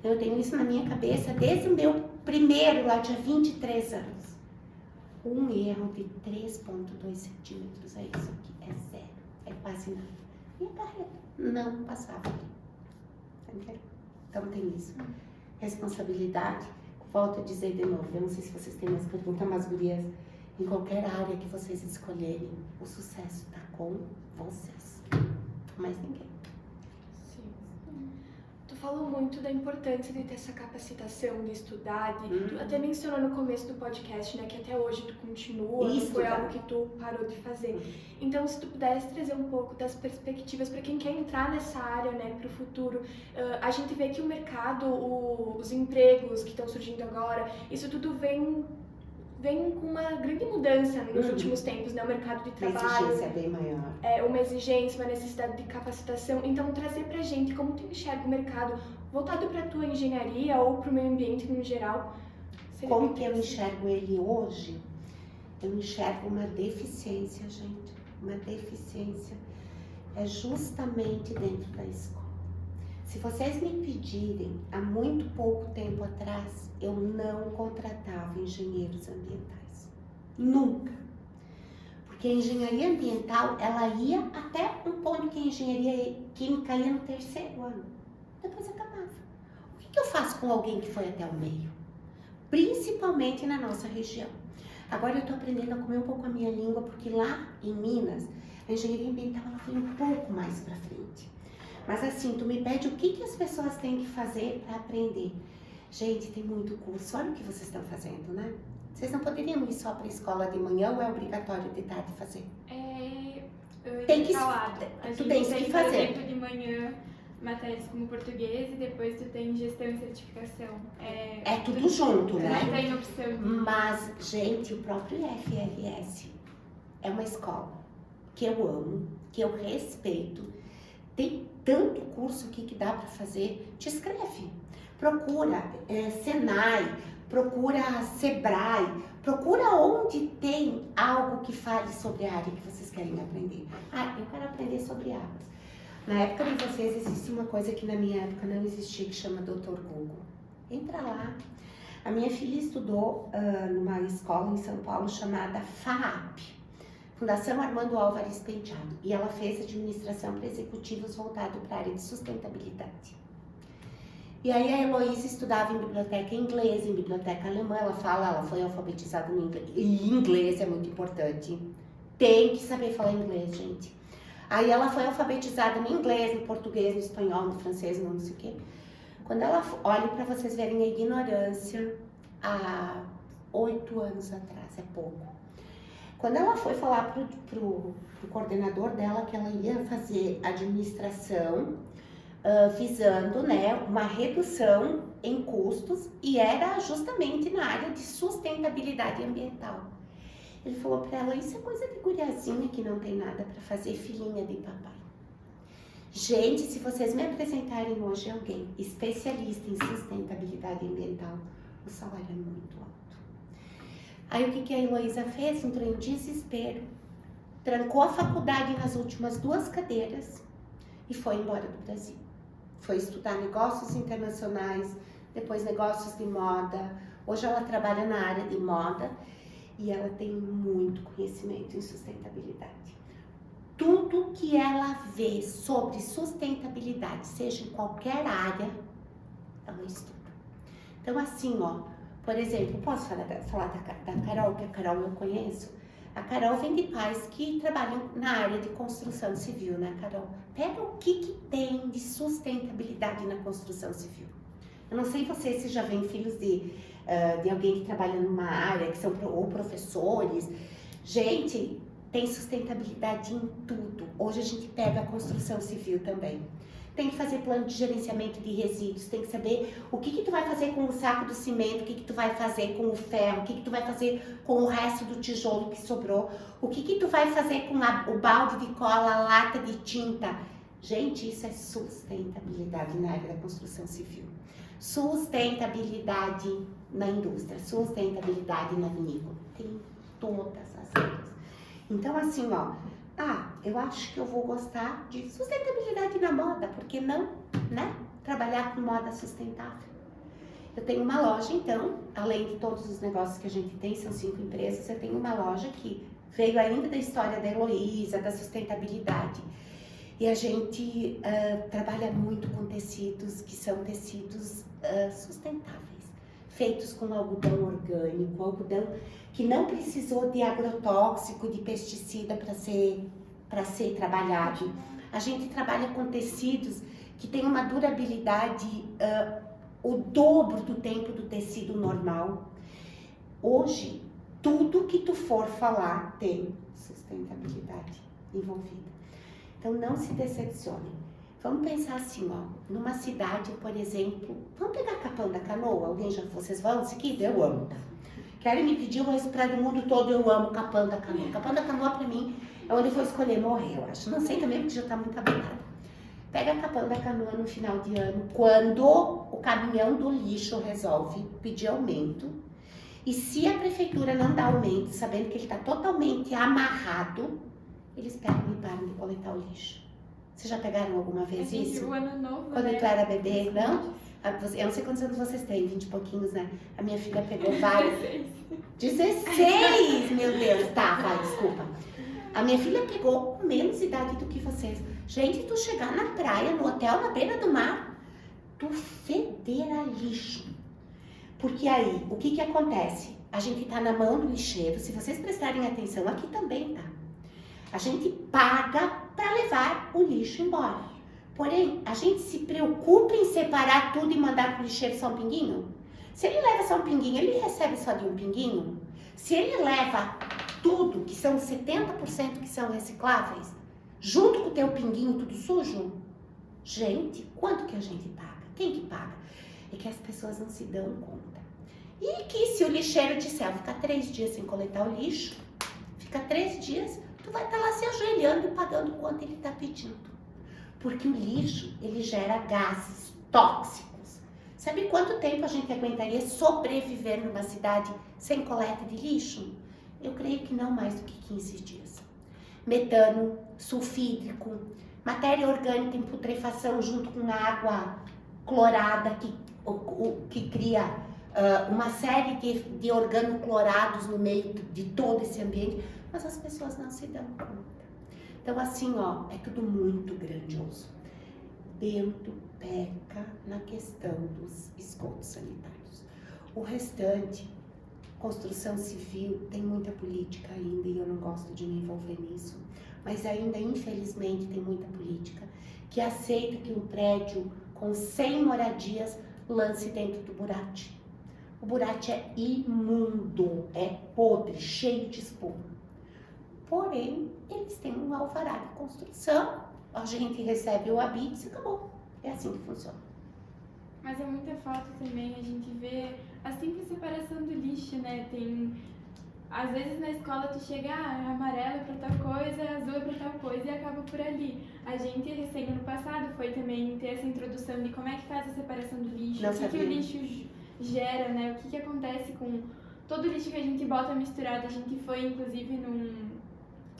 Eu tenho isso na minha cabeça desde o meu primeiro, lá de 23 anos. Um erro de 3,2 centímetros, é isso aqui, é zero, é quase nada. E a carreta não passava. Entendeu? Então tem isso. Responsabilidade, volto a dizer de novo, eu não sei se vocês têm mais perguntas, mas gurias, em qualquer área que vocês escolherem, o sucesso está com vocês. Mais ninguém. Tu falou muito da importância de ter essa capacitação, de estudar, tu até mencionou no começo do podcast, né, que até hoje tu continua, não foi algo que tu parou de fazer. Então, se tu pudesse trazer um pouco das perspectivas para quem quer entrar nessa área, né, para o futuro, a gente vê que o mercado, os empregos que estão surgindo agora, isso tudo vem com uma grande mudança nos últimos tempos, né? O mercado de trabalho. A exigência é bem maior. É, uma exigência, uma necessidade de capacitação. Então, trazer pra gente como tu enxerga o mercado voltado pra tua engenharia ou pro meio ambiente no geral. Como que eu enxergo ele hoje? Eu enxergo uma deficiência, gente. Uma deficiência. É justamente dentro da escola. Se vocês me pedirem, há muito pouco tempo atrás, eu não contratava engenheiros ambientais. Nunca. Porque a engenharia ambiental, ela ia até um ponto que a engenharia química ia no terceiro ano. Depois acabava. O que eu faço com alguém que foi até o meio? Principalmente na nossa região. Agora eu estou aprendendo a comer um pouco a minha língua, porque lá em Minas, a engenharia ambiental ela foi um pouco mais para frente. Mas assim, tu me pede o que as pessoas têm que fazer para aprender. Gente, tem muito curso. Olha o que vocês estão fazendo, né? Vocês não poderiam ir só para a escola de manhã ou é obrigatório de tarde fazer? Tem que falar. Tu tens que fazer. Por exemplo, de manhã, matérias como português e depois tu tem gestão e certificação. É tudo junto, né? Não tem opção. Mas, gente, o próprio IFRS é uma escola que eu amo, que eu respeito. Tem tanto curso aqui que dá para fazer, te inscreve. procura Senai, procura Sebrae, procura onde tem algo que fale sobre a área que vocês querem aprender. Ah, eu quero aprender sobre águas. Na época de vocês existe uma coisa que na minha época não existia, que chama Dr. Google. Entra lá. A minha filha estudou numa escola em São Paulo chamada FAAP, Fundação Armando Álvares Penteado, e ela fez administração para executivos voltado para a área de sustentabilidade. E aí a Heloísa estudava em biblioteca inglesa, em biblioteca alemã, ela foi alfabetizada no inglês, e inglês é muito importante, tem que saber falar inglês, gente. Aí ela foi alfabetizada no inglês, no português, no espanhol, no francês, no não sei o quê. Quando ela, olhem para vocês verem a ignorância, há 8 anos atrás, é pouco. Quando ela foi falar pro coordenador dela que ela ia fazer administração, visando, né, uma redução em custos, e era justamente na área de sustentabilidade ambiental. Ele falou para ela, isso é coisa de guriazinha que não tem nada para fazer, filhinha de papai. Gente, se vocês me apresentarem hoje alguém especialista em sustentabilidade ambiental, o salário é muito alto. Aí o que a Heloísa fez? Entrou em desespero, trancou a faculdade nas últimas 2 cadeiras e foi embora do Brasil. Foi estudar negócios internacionais, depois negócios de moda. Hoje ela trabalha na área de moda e ela tem muito conhecimento em sustentabilidade. Tudo que ela vê sobre sustentabilidade, seja em qualquer área, ela estuda. Então assim, ó, por exemplo, posso falar da Carol, que a Carol eu conheço? A Carol vem de pais que trabalham na área de construção civil, né, Carol? Pega o que tem de sustentabilidade na construção civil. Eu não sei vocês se já vêm filhos de alguém que trabalha numa área, que são ou professores. Gente, tem sustentabilidade em tudo. Hoje a gente pega a construção civil também. Tem que fazer plano de gerenciamento de resíduos, tem que saber o que tu vai fazer com o saco do cimento, o que tu vai fazer com o ferro, o que tu vai fazer com o resto do tijolo que sobrou, o que tu vai fazer com o balde de cola, a lata de tinta. Gente, isso é sustentabilidade na área da construção civil. Sustentabilidade na indústria, sustentabilidade na vinícola. Tem todas as áreas. Então assim, ó, eu acho que eu vou gostar de sustentabilidade na moda, por que não, né? Trabalhar com moda sustentável. Eu tenho uma loja, então, além de todos os negócios que a gente tem, são 5 empresas, eu tenho uma loja que veio ainda da história da Heloísa, da sustentabilidade. E a gente trabalha muito com tecidos que são tecidos sustentáveis, feitos com algodão orgânico, algodão que não precisou de agrotóxico, de pesticida para ser trabalhado. A gente trabalha com tecidos que têm uma durabilidade o dobro do tempo do tecido normal. Hoje, tudo que tu for falar tem sustentabilidade envolvida. Então, não se decepcionem. Vamos pensar assim, ó, numa cidade, por exemplo, vamos pegar Capão da Canoa? Vocês vão seguir? Eu amo, tá? Querem me pedir, eu vou esperar do mundo todo, eu amo Capão da Canoa. Capão da Canoa, pra mim, é onde eu vou escolher morrer, eu acho. Não sei também, porque já tá muito abandonado. Pega Capão da Canoa no final de ano, quando o caminhão do lixo resolve pedir aumento. E se a prefeitura não dá aumento, sabendo que ele tá totalmente amarrado, eles pegam e param de coletar o lixo. Vocês já pegaram alguma vez isso? O ano novo, quando né? tu era bebê, não? Eu não sei quantos anos vocês têm, 20 e pouquinhos, né? A minha filha pegou vários. 16! Meu Deus, tá, vai, desculpa. A minha filha pegou com menos idade do que vocês. Gente, tu chegar na praia, no hotel, na beira do mar, tu federa lixo. Porque aí, o que acontece? A gente tá na mão do lixeiro, se vocês prestarem atenção, aqui também tá. A gente paga para levar o lixo embora. Porém, a gente se preocupa em separar tudo e mandar pro lixeiro só um pinguinho? Se ele leva só um pinguinho, ele recebe só de um pinguinho? Se ele leva tudo, que são 70% que são recicláveis, junto com o teu pinguinho tudo sujo, gente, quanto que a gente paga? Quem que paga? É que as pessoas não se dão conta. E que se o lixeiro disser, ficar 3 dias sem coletar o lixo, fica 3 dias, tu vai estar lá se ajoelhando e pagando quanto ele está pedindo. Porque o lixo, ele gera gases tóxicos. Sabe quanto tempo a gente aguentaria sobreviver numa cidade sem coleta de lixo? Eu creio que não mais do que 15 dias. Metano, sulfídrico, matéria orgânica em putrefação junto com água clorada que cria uma série de organoclorados no meio de todo esse ambiente, mas as pessoas não se dão conta. Então assim, ó, é tudo muito grandioso. Bento peca na questão dos esgotos sanitários. O restante, construção civil, tem muita política ainda e eu não gosto de me envolver nisso, mas ainda, infelizmente, tem muita política que aceita que um prédio com 100 moradias lance dentro do burate. O burate é imundo, é podre, cheio de espuma. Porém, eles têm um alvará de construção, a gente recebe o habite e acabou. É assim que funciona. Mas é muita falta também a gente vê a simples separação do lixo, né? Às vezes na escola tu chega, amarelo é pra tal coisa, azul é pra tal coisa e acaba por ali. A gente, recém ano passado, foi também ter essa introdução de como é que faz a separação do lixo, o que o lixo gera, né? O que acontece com todo o lixo que a gente bota misturado. A gente foi, inclusive,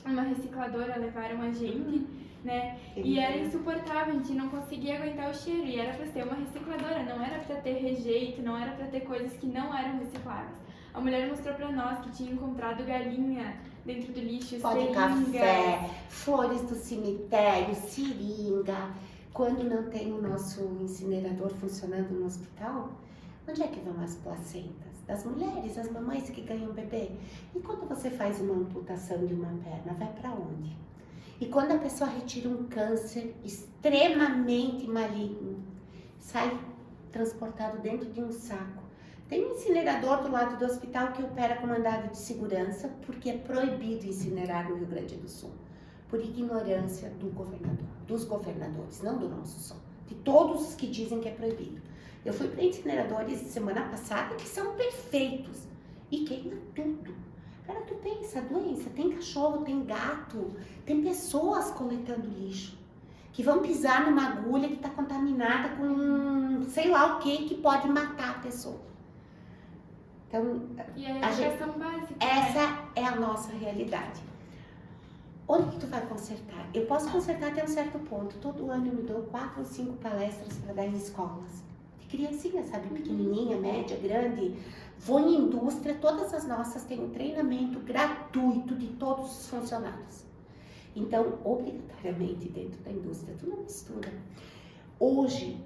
numa recicladora, levaram a gente, né? E era insuportável, a gente não conseguia aguentar o cheiro. E era pra ser uma recicladora, não era pra ter rejeito, não era pra ter coisas que não eram recicláveis. A mulher mostrou pra nós que tinha encontrado galinha dentro do lixo, pó de café, flores do cemitério, seringa. Quando não tem o nosso incinerador funcionando no hospital, onde é que vão as placentas? Das mulheres, as mamães que ganham bebê. E quando você faz uma amputação de uma perna, vai para onde? E quando a pessoa retira um câncer extremamente maligno, sai transportado dentro de um saco. Tem um incinerador do lado do hospital que opera com mandado de segurança, porque é proibido incinerar no Rio Grande do Sul, por ignorância do governador, dos governadores, não do nosso só, de todos os que dizem que é proibido. Eu fui para incineradores semana passada que são perfeitos e queima tudo. Cara, tu pensa, a doença, tem cachorro, tem gato, tem pessoas coletando lixo, que vão pisar numa agulha que está contaminada com sei lá o que pode matar a pessoa. Então, e a educação básica, essa é a nossa realidade. Onde que tu vai consertar? Eu posso consertar até um certo ponto. Todo ano eu me dou 4 ou 5 palestras para dar em escolas. De criancinha, sabe? Pequenininha, média, grande. Vou em indústria, todas as nossas têm um treinamento gratuito de todos os funcionários. Então, obrigatoriamente, dentro da indústria, tu não mistura. Hoje,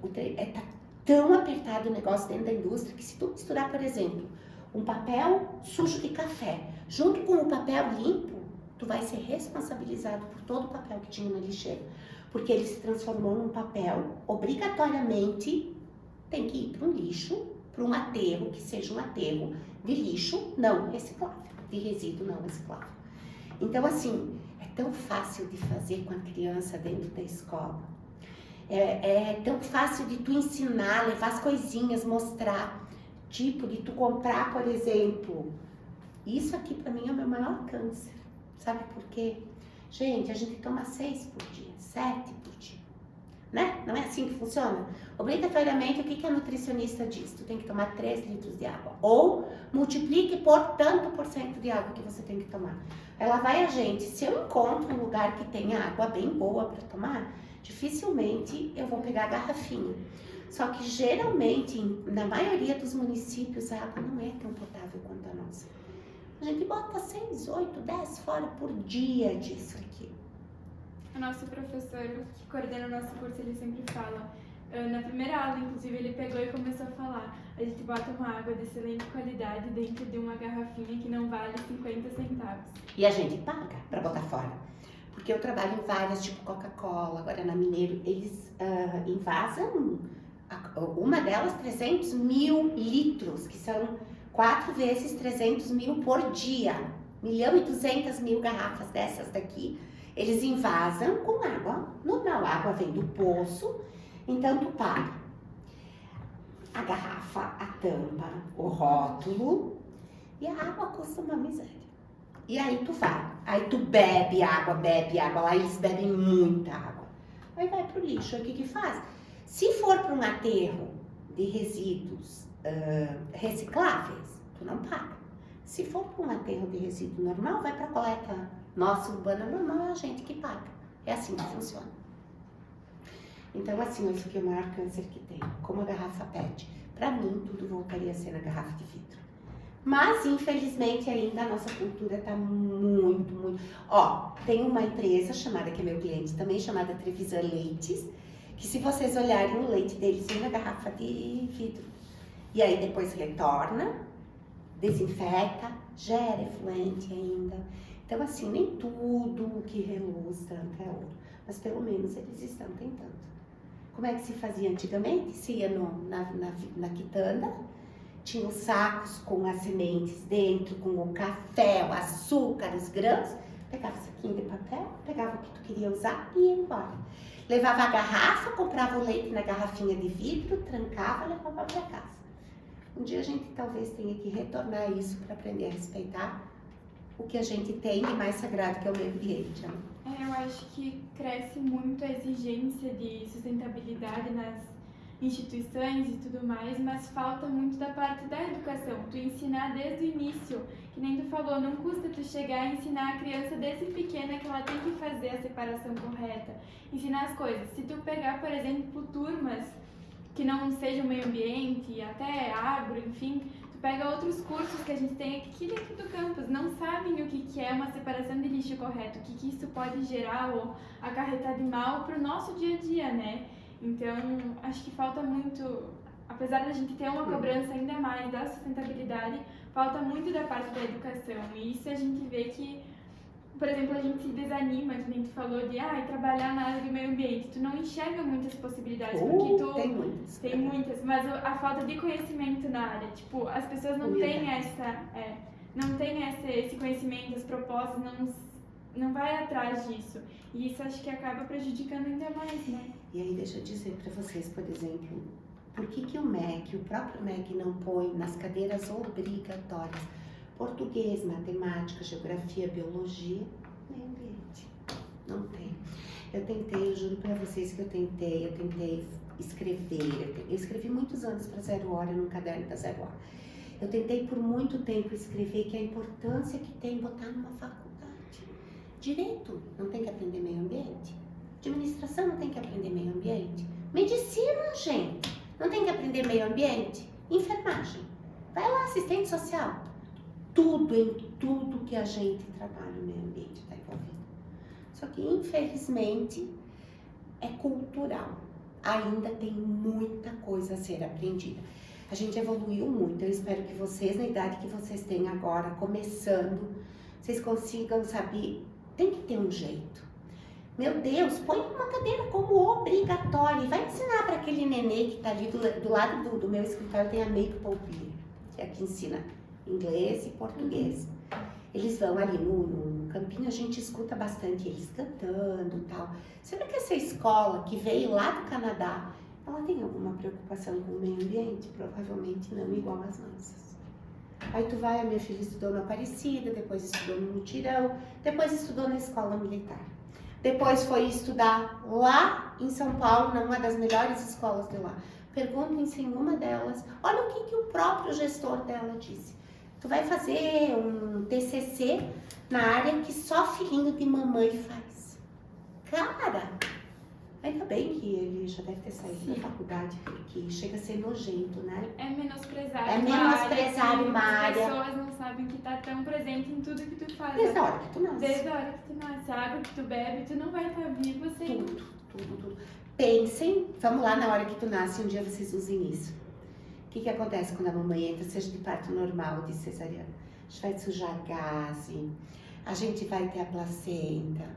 tá tão apertado o negócio dentro da indústria que se tu misturar, por exemplo, um papel sujo de café junto com o papel limpo, tu vai ser responsabilizado por todo o papel que tinha na lixeira. Porque ele se transformou num papel, obrigatoriamente, tem que ir para um lixo, para um aterro, que seja um aterro de lixo não reciclável, de resíduo não reciclável. Então, assim, é tão fácil de fazer com a criança dentro da escola. É tão fácil de tu ensinar, levar as coisinhas, mostrar. Tipo, de tu comprar, por exemplo, isso aqui pra mim é o meu maior câncer. Sabe por quê? Gente, a gente toma 6 por dia, 7 por dia. Né? Não é assim que funciona? Obrigatoriamente, o que a nutricionista diz? Tu tem que tomar 3 litros de água. Ou multiplique por tanto por cento de água que você tem que tomar. Ela vai a gente, se eu encontro um lugar que tenha água bem boa para tomar, dificilmente eu vou pegar a garrafinha. Só que geralmente, na maioria dos municípios, a água não é tão potável quanto a nossa. A gente bota 6, 8, 10 fora por dia disso aqui. O nosso professor que coordena o nosso curso, ele sempre fala, na primeira aula, inclusive, ele pegou e começou a falar, a gente bota uma água de excelente qualidade dentro de uma garrafinha que não vale 50 centavos. E a gente paga para botar fora. Porque eu trabalho em várias, tipo Coca-Cola, agora na Mineiro, eles invasam, uma delas 300 mil litros, que são 4 vezes 300 mil por dia. 1.200.000 garrafas dessas daqui, eles invasam com água normal. A água vem do poço, então tu paga a garrafa, a tampa, o rótulo, e a água custa uma miséria. E aí tu vai, aí tu bebe água, lá eles bebem muita água. Aí vai pro lixo, aí o que que faz? Se for para um aterro de resíduos recicláveis, tu não paga. Se for para um aterro de resíduo normal, vai para a coleta nossa urbana normal, é a gente que paga. É assim que funciona. Então, assim, esse aqui é o maior câncer que tem. Como a garrafa PET. Para mim, tudo voltaria a ser na garrafa de vidro. Mas, infelizmente, ainda a nossa cultura está muito... Ó, tem uma empresa chamada, que é meu cliente também, chamada Trevisan Leites, que se vocês olharem o leite deles, vem na garrafa de vidro. E aí depois retorna, desinfeta, gera efluente ainda. Então, assim, nem tudo que reluz tanto é ouro. Mas pelo menos eles estão tentando. Como é que se fazia antigamente? Se ia na quitanda, tinha os sacos com as sementes dentro, com o café, o açúcar, os grãos. Pegava o saquinho de papel, pegava o que tu queria usar e ia embora. Levava a garrafa, comprava o leite na garrafinha de vidro, trancava e levava para casa. Um dia a gente talvez tenha que retornar isso para aprender a respeitar o que a gente tem de mais sagrado, que é o meio ambiente. Eu acho que cresce muito a exigência de sustentabilidade nas instituições e tudo mais, mas falta muito da parte da educação, tu ensinar desde o início, que nem tu falou, não custa tu chegar e ensinar a criança desde pequena que ela tem que fazer a separação correta, ensinar as coisas. Se tu pegar, por exemplo, turmas que não sejam meio ambiente, até agro, enfim, tu pega outros cursos que a gente tem aqui dentro do campus, não sabem o que é uma separação de lixo correto, o que isso pode gerar ou acarretar de mal para o nosso dia a dia, né? Então, acho que falta muito, apesar da gente ter uma cobrança ainda mais da sustentabilidade, falta muito da parte da educação. E isso a gente vê que, por exemplo, a gente se desanima, que nem tu falou, de trabalhar na área do meio ambiente. Tu não enxerga muitas possibilidades, porque tu... Tem muitas, mas a falta de conhecimento na área. Tipo, as pessoas não têm esse conhecimento, as propostas, não vai atrás disso. E isso acho que acaba prejudicando ainda mais, né? E aí deixa eu dizer para vocês, por exemplo, por que o MEC, o próprio MEC não põe nas cadeiras obrigatórias português, matemática, geografia, biologia, meio ambiente? Não tem. Eu juro para vocês que eu tentei escrever, eu escrevi muitos anos para Zero Hora, num caderno da Zero Hora. Eu tentei por muito tempo escrever que a importância que tem botar numa faculdade. Direito não tem que aprender meio ambiente. Administração não tem que aprender meio ambiente. Medicina, gente, não tem que aprender meio ambiente. Enfermagem, vai lá, assistente social. Em tudo que a gente trabalha, o meio ambiente está envolvido. Só que, infelizmente, é cultural. Ainda tem muita coisa a ser aprendida. A gente evoluiu muito. Eu espero que vocês, na idade que vocês têm agora, começando, vocês consigam saber. Tem que ter um jeito. Meu Deus, põe uma cadeira como obrigatória e vai ensinar para aquele nenê que está ali do lado do meu escritório, tem a Make Poupie, que é a que ensina inglês e português. Eles vão ali no campinho, a gente escuta bastante eles cantando e tal. Será que essa escola que veio lá do Canadá, ela tem alguma preocupação com o meio ambiente? Provavelmente não, igual as nossas. Aí tu vai, a minha filha estudou na Aparecida, depois estudou no Mutirão, depois estudou na escola militar. Depois foi estudar lá em São Paulo, numa das melhores escolas de lá. Perguntem-se em uma delas, olha o que o próprio gestor dela disse. Tu vai fazer um TCC na área que só filhinho de mamãe faz. Cara, ainda bem que ele já deve ter saído da faculdade, porque chega a ser nojento, né? É menosprezado. É menosprezado uma área. As pessoas não sabem que tá tão presente em tudo que tu faz. Desde a hora que tu nasce. Desde a hora que tu nasce. A água que tu bebe, tu não vai estar vivo sem... Tudo. Pensem, vamos lá na hora que tu nasce, um dia vocês usem isso. O que acontece quando a mamãe entra, seja de parto normal ou de cesariana? A gente vai sujar gaze, a gente vai ter a placenta,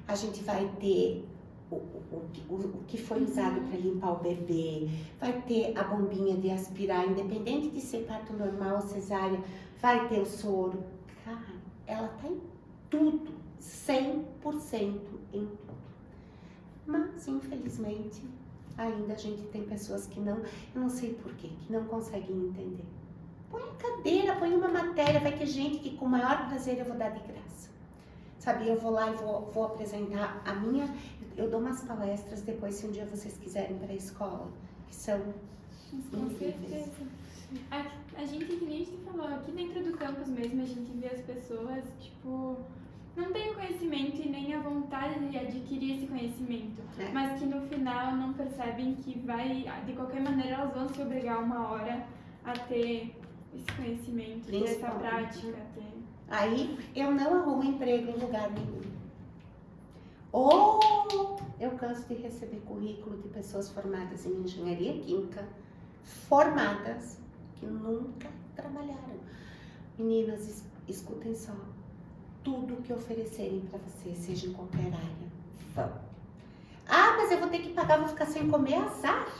a gente vai ter o que foi usado para limpar o bebê, vai ter a bombinha de aspirar, independente de ser parto normal ou cesárea, vai ter o soro. Cara, ela tá em tudo, 100% em tudo. Mas, infelizmente, ainda a gente tem pessoas que não, eu não sei porquê, que não conseguem entender. Põe a cadeira, põe uma matéria, vai ter gente que com o maior prazer eu vou dar de graça. Sabe, eu vou lá e vou apresentar a minha, eu dou umas palestras depois, se um dia vocês quiserem para a escola, que são Mas com certeza. A gente, que nem a gente falou, aqui dentro do campus mesmo, a gente vê as pessoas, tipo, não tem o conhecimento e nem a vontade de adquirir esse conhecimento, mas que no final não percebem que de qualquer maneira, elas vão se obrigar uma hora a ter esse conhecimento, ter essa prática. Aí eu não arrumo emprego em lugar nenhum. Ou eu canso de receber currículo de pessoas formadas em engenharia química, formadas, que nunca trabalharam. Meninas, escutem só. Tudo que oferecerem para você, seja em qualquer área, vão. Ah, mas eu vou ter que pagar, vou ficar sem comer, azar.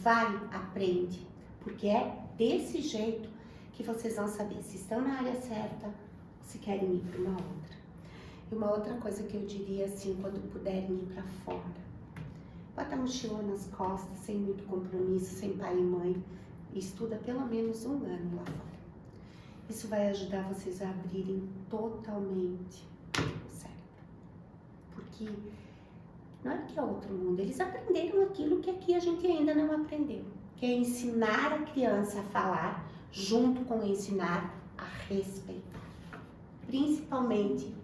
Vai, aprende. Porque é desse jeito que vocês vão saber se estão na área certa ou se querem ir para uma outra. E uma outra coisa que eu diria assim, quando puderem ir para fora, bota a mochila nas costas, sem muito compromisso, sem pai e mãe, e estuda pelo menos um ano lá fora. Isso vai ajudar vocês a abrirem totalmente o cérebro. Porque não é que é outro mundo, eles aprenderam aquilo que aqui a gente ainda não aprendeu, que é ensinar a criança a falar, junto com ensinar a respeitar. Principalmente,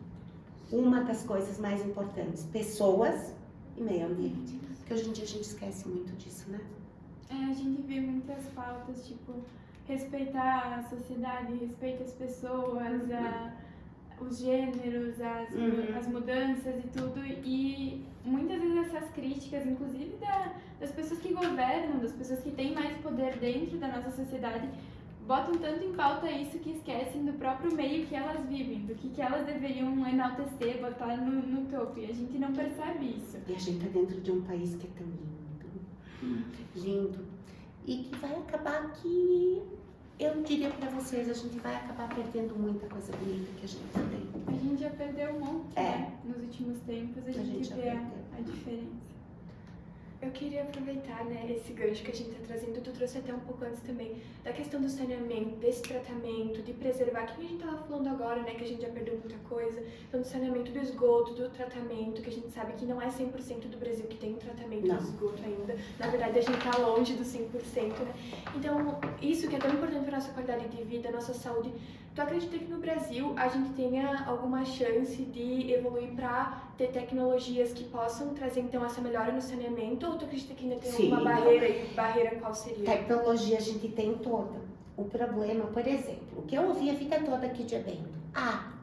uma das coisas mais importantes, pessoas e meio ambiente. Porque hoje em dia a gente esquece muito disso, né? A gente vê muitas pautas, tipo, respeitar a sociedade, respeitar as pessoas, os gêneros, as mudanças e tudo. E muitas vezes essas críticas, inclusive das pessoas que governam, das pessoas que têm mais poder dentro da nossa sociedade, botam tanto em pauta isso que esquecem do próprio meio que elas vivem, do que elas deveriam enaltecer, botar no topo. E a gente não percebe isso. E a gente tá dentro de um país que é tão lindo, lindo, e que vai acabar que, eu diria pra vocês, a gente vai acabar perdendo muita coisa bonita que a gente tem. A gente já perdeu um monte, né? Nos últimos tempos, a gente vê a diferença. Eu queria aproveitar, né, esse gancho que a gente está trazendo, tu trouxe até um pouco antes também, da questão do saneamento, desse tratamento, de preservar, que a gente estava falando agora, né, que a gente já perdeu muita coisa, então do saneamento do esgoto, do tratamento, que a gente sabe que não é 100% do Brasil que tem um tratamento de esgoto ainda, na verdade a gente está longe do 100%, né, então isso que é tão importante para a nossa qualidade de vida, a nossa saúde, tu acredita que no Brasil a gente tenha alguma chance de evoluir para ter tecnologias que possam trazer então essa melhora no saneamento, ou tu acredita que ainda tem alguma barreira, e barreira qual seria? Tecnologia a gente tem toda. O problema, por exemplo, o que eu ouvi a vida toda aqui de evento,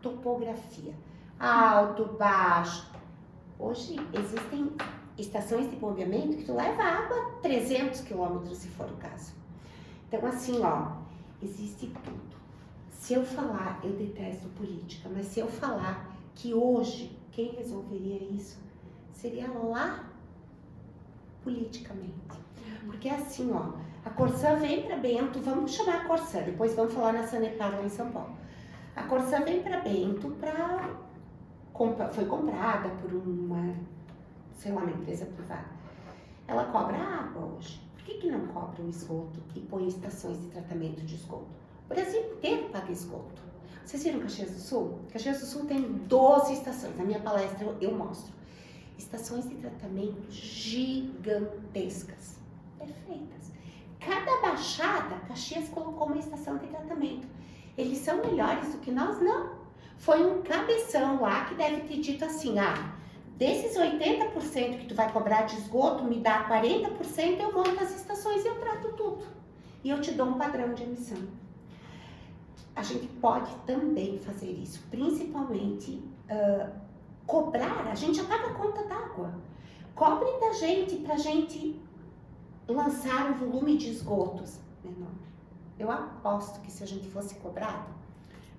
topografia, alto, baixo. Hoje existem estações de bombeamento que tu leva água a 300 quilômetros, se for o caso. Então assim, existe tudo. Se eu falar, eu detesto política, mas se eu falar que hoje quem resolveria isso seria lá politicamente. Porque assim, a Corsã vem para Bento, vamos chamar a Corsã, depois vamos falar na Sanepar lá em São Paulo. A Corsã vem para Bento foi comprada por uma empresa privada. Ela cobra água hoje. Por que não cobra o esgoto e põe estações de tratamento de esgoto? O Brasil inteiro paga esgoto. Vocês viram Caxias do Sul? Caxias do Sul tem 12 estações. Na minha palestra eu mostro. Estações de tratamento gigantescas, perfeitas. Cada baixada, Caxias colocou uma estação de tratamento. Eles são melhores do que nós? Não. Foi um cabeção lá que deve ter dito assim, desses 80% que tu vai cobrar de esgoto, me dá 40%, eu monto as estações e eu trato tudo. E eu te dou um padrão de emissão. A gente pode também fazer isso, principalmente cobrar, a gente já paga a conta d'água. Cobrem da gente pra gente lançar um volume de esgotos menor. Eu aposto que se a gente fosse cobrado,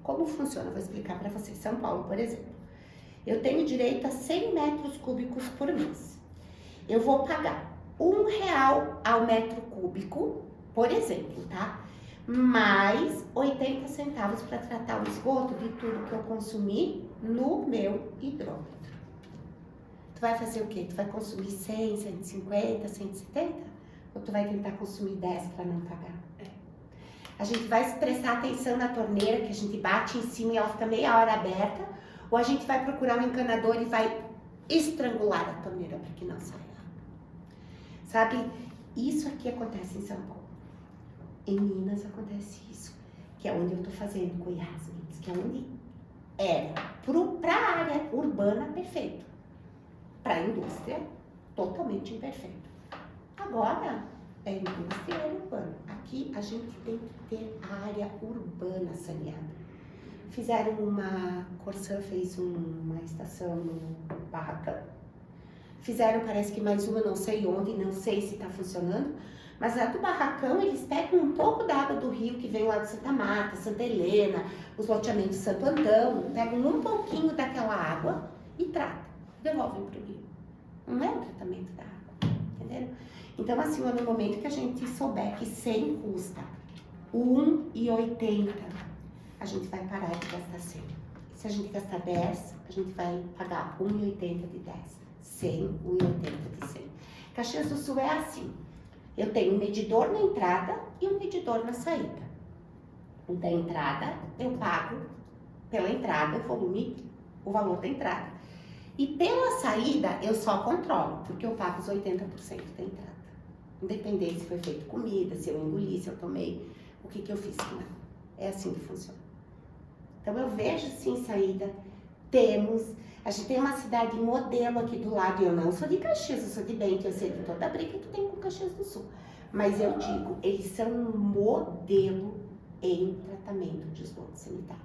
como funciona? Vou explicar para vocês. São Paulo, por exemplo, eu tenho direito a 100 metros cúbicos por mês. Eu vou pagar R$1 ao metro cúbico, por exemplo, tá? Mais 80 centavos para tratar o esgoto de tudo que eu consumi no meu hidrômetro. Tu vai fazer o quê? Tu vai consumir 100, 150, 170? Ou tu vai tentar consumir 10 para não pagar? A gente vai prestar atenção na torneira, que a gente bate em cima e ela fica meia hora aberta, ou a gente vai procurar um encanador e vai estrangular a torneira para que não saia. Sabe? Isso aqui acontece em São Paulo. Em Minas acontece isso, que é onde eu estou fazendo Goiás, que é onde era para a área urbana perfeito, para a indústria totalmente imperfeito. Agora é indústria e urbana. Aqui a gente tem que ter a área urbana saneada. Fizeram Corsã fez uma estação no Barracão. Fizeram, parece que mais uma, não sei onde, não sei se está funcionando, mas a do Barracão, eles pegam um pouco da água do rio que vem lá de Santa Marta, Santa Helena, os loteamentos de Santo Antão, pegam um pouquinho daquela água e tratam, devolvem para o rio. Não é o tratamento da água, entendeu? Então, assim, no momento que a gente souber que 100 custa R$1,80, a gente vai parar de gastar 100. Se a gente gastar 10, a gente vai pagar R$1,80 de 10. 100, R$1,80 de 100. Caxias do Sul é assim. Eu tenho um medidor na entrada e um medidor na saída. O da entrada, eu pago pela entrada o valor da entrada. E pela saída, eu só controlo, porque eu pago os 80% da entrada. Independente se foi feito comida, se eu engoli, se eu tomei, o que eu fiz. Não. É assim que funciona. Então, eu vejo sim saída. A gente tem uma cidade modelo aqui do lado, eu não sou de Caxias, eu sou de Bento, eu sei de toda a briga que tem com Caxias do Sul. Mas eu digo, eles são um modelo em tratamento de esgoto sanitário.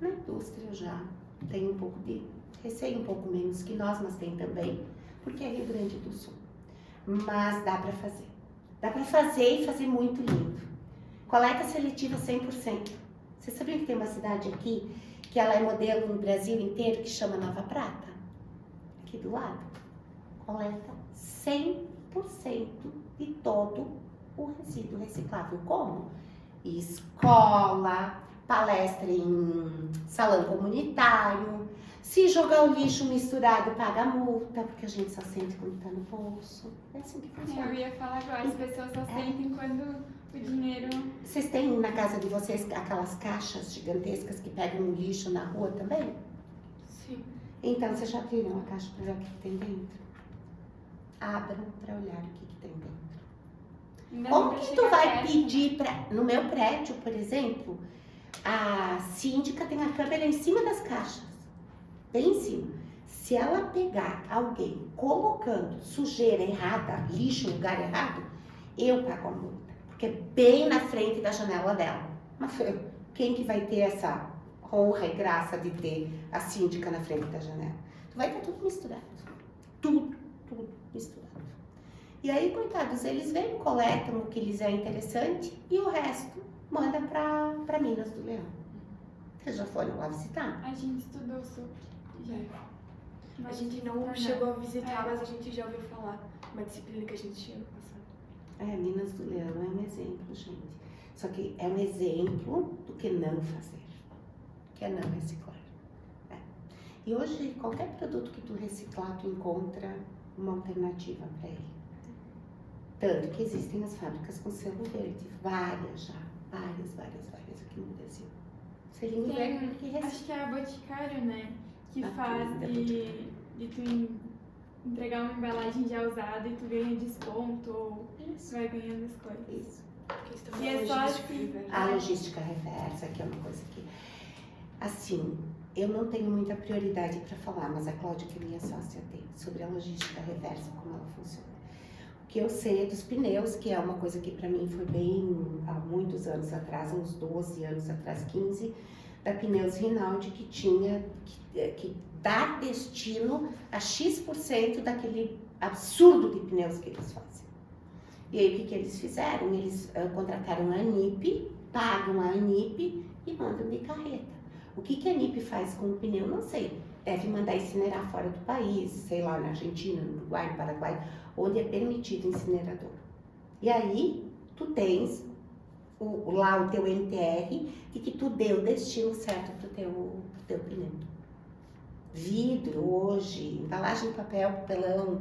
Na indústria eu já tenho um pouco de receio, um pouco menos que nós, mas tem também, porque é Rio Grande do Sul. Mas dá para fazer. Dá para fazer e fazer muito lindo. Coleta seletiva 100%. Você sabia que tem uma cidade aqui que ela é modelo no Brasil inteiro, que chama Nova Prata? Aqui do lado. Coleta 100% de todo o resíduo reciclável. Como? Escola, palestra em salão comunitário. Se jogar o lixo misturado, paga multa, porque a gente só sente quando tá no bolso. É assim que funciona. Eu ia falar agora, as pessoas só sentem quando o dinheiro... Vocês têm na casa de vocês aquelas caixas gigantescas que pegam o lixo na rua também? Sim. Então, vocês já abriram a caixa para ver o que tem dentro? Abram para olhar o que tem dentro. Ainda Como não que chega tu vai perto. pedir para... No meu prédio, por exemplo, a síndica tem a câmera em cima das caixas. Bem em cima. Se ela pegar alguém colocando sujeira errada, lixo no lugar errado, eu pago a multa. Porque é bem na frente da janela dela. Mas quem que vai ter essa honra e graça de ter a síndica na frente da janela? Tu vai ter tudo misturado. Tudo misturado. E aí, coitados, eles vêm, coletam o que lhes é interessante e o resto manda para Minas do Leão. Vocês já foram lá visitar? A gente estudou sobre. Já. A gente não chegou a visitar, mas a gente já ouviu falar. Uma disciplina que a gente tinha no passado. Minas do Leão é um exemplo, gente. Só que é um exemplo do que não fazer. Que é não reciclar. E hoje, qualquer produto que tu reciclar, tu encontra uma alternativa para ele. Tanto que existem as fábricas com selo verde. Várias já. Várias aqui no Brasil. Selinho verde que recicla. Acho que é a Boticário, né? Que Ah, faz da de tu entregar uma embalagem já usada e tu ganha desconto ou Isso. vai ganhando as coisas. Isso. E é só assim. A logística reversa, que é uma coisa que... Assim, eu não tenho muita prioridade para falar, mas a Cláudia, que é minha sócia, tem, sobre a logística reversa, como ela funciona. O que eu sei é dos pneus, que é uma coisa que para mim foi bem há muitos anos atrás, uns 12 anos atrás, 15, da Pneus Rinaldi, que tinha que dar destino a X% daquele absurdo de pneus que eles fazem. E aí o que eles fizeram? Eles contrataram a ANIP, pagam a ANIP e mandam de carreta. O que a ANIP faz com o pneu? Não sei. Deve mandar incinerar fora do país, sei lá, na Argentina, no Uruguai, no Paraguai, onde é permitido incinerador. E aí, tu tens lá o teu MTR e que tu deu o destino certo pro teu pneu. Vidro, hoje, embalagem de papel, papelão,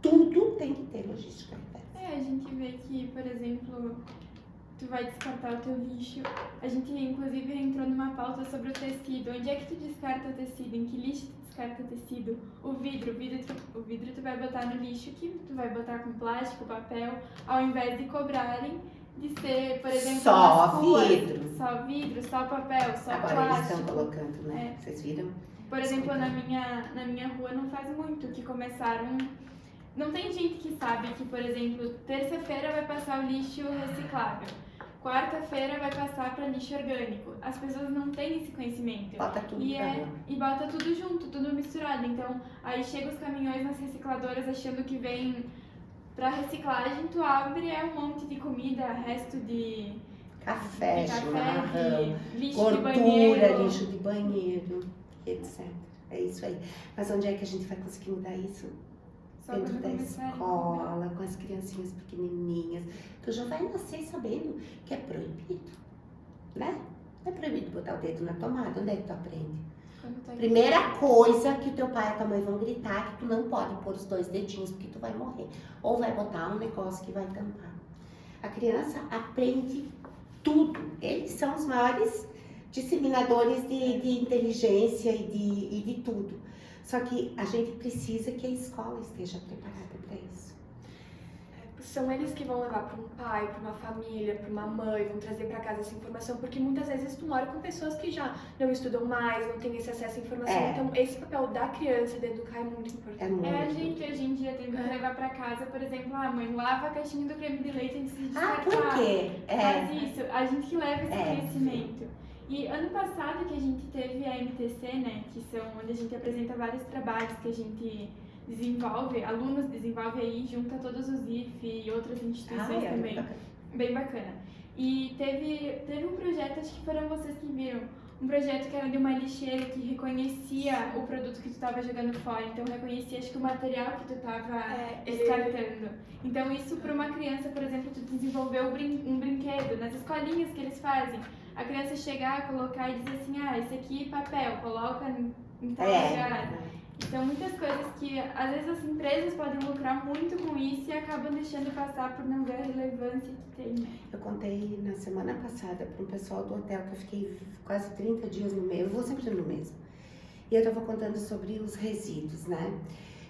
tudo tem que ter logística reversa. A gente vê que, por exemplo, tu vai descartar o teu lixo. A gente, inclusive, entrou numa pauta sobre o tecido. Onde é que tu descarta o tecido? Em que lixo tu descarta o tecido? O vidro tu vai botar no lixo que tu vai botar com plástico, papel, ao invés de cobrarem de ser, por exemplo, Só nas ruas, vidro. só vidro, só papel, só Agora eles plástico. estão colocando, né? Vocês viram? Por exemplo, na minha rua não faz muito que começaram. Não tem gente que sabe que, por exemplo, terça-feira vai passar o lixo reciclável, quarta-feira vai passar para lixo orgânico. As pessoas não têm esse conhecimento. Bota tudo E, pra rua. e bota tudo junto, tudo misturado. Então, aí chegam os caminhões nas recicladoras achando que vem para reciclagem, tu abre um monte de comida, resto de Café, de chimarrão, de lixo de gordura, banheiro. lixo de banheiro, etc. É isso aí. Mas onde é que a gente vai conseguir mudar isso? Só Dentro quando da começarem a escola, com as criancinhas pequenininhas. Tu já vai nascer sabendo que é proibido, né? Não é proibido botar o dedo na tomada. Onde é que tu aprende? quando tá aqui. Primeira coisa que o teu pai e a tua mãe vão gritar que tu não pode pôr os 2 dedinhos porque tu vai morrer. Ou vai botar um negócio que vai tampar. A criança aprende tudo. Eles são os maiores disseminadores de inteligência e de tudo. Só que a gente precisa que a escola esteja preparada para isso. São eles que vão levar para um pai, para uma família, para uma mãe, vão trazer para casa essa informação, porque muitas vezes tu mora com pessoas que já não estudam mais, não têm esse acesso à informação. Então, esse papel da criança de educar é muito importante. É muito. A gente hoje em dia tem que levar pra casa, por exemplo, a mãe lava a caixinha do creme de leite antes de Ah, descartar. por quê? Faz isso, a gente que leva esse É, conhecimento. E ano passado que a gente teve a MTC, né, que são onde a gente apresenta vários trabalhos que a gente desenvolve, alunos desenvolvem aí, junta todos os IF e outras instituições também. bacana. Bem bacana. E teve um projeto, acho que foram vocês que viram, um projeto que era de uma lixeira que reconhecia o produto que tu estava jogando fora, então reconhecia acho que o material que tu estava descartando. Então isso para uma criança, por exemplo, tu desenvolveu um brinquedo, nas escolinhas que eles fazem, a criança chegar, colocar e dizer assim, esse aqui é papel, coloca em tal lugar. Então, muitas coisas que, às vezes, as empresas podem lucrar muito com isso e acabam deixando passar por não ver a relevância que tem. Eu contei na semana passada para um pessoal do hotel que eu fiquei quase 30 dias no mesmo, eu vou sempre no mesmo. E eu estava contando sobre os resíduos, né?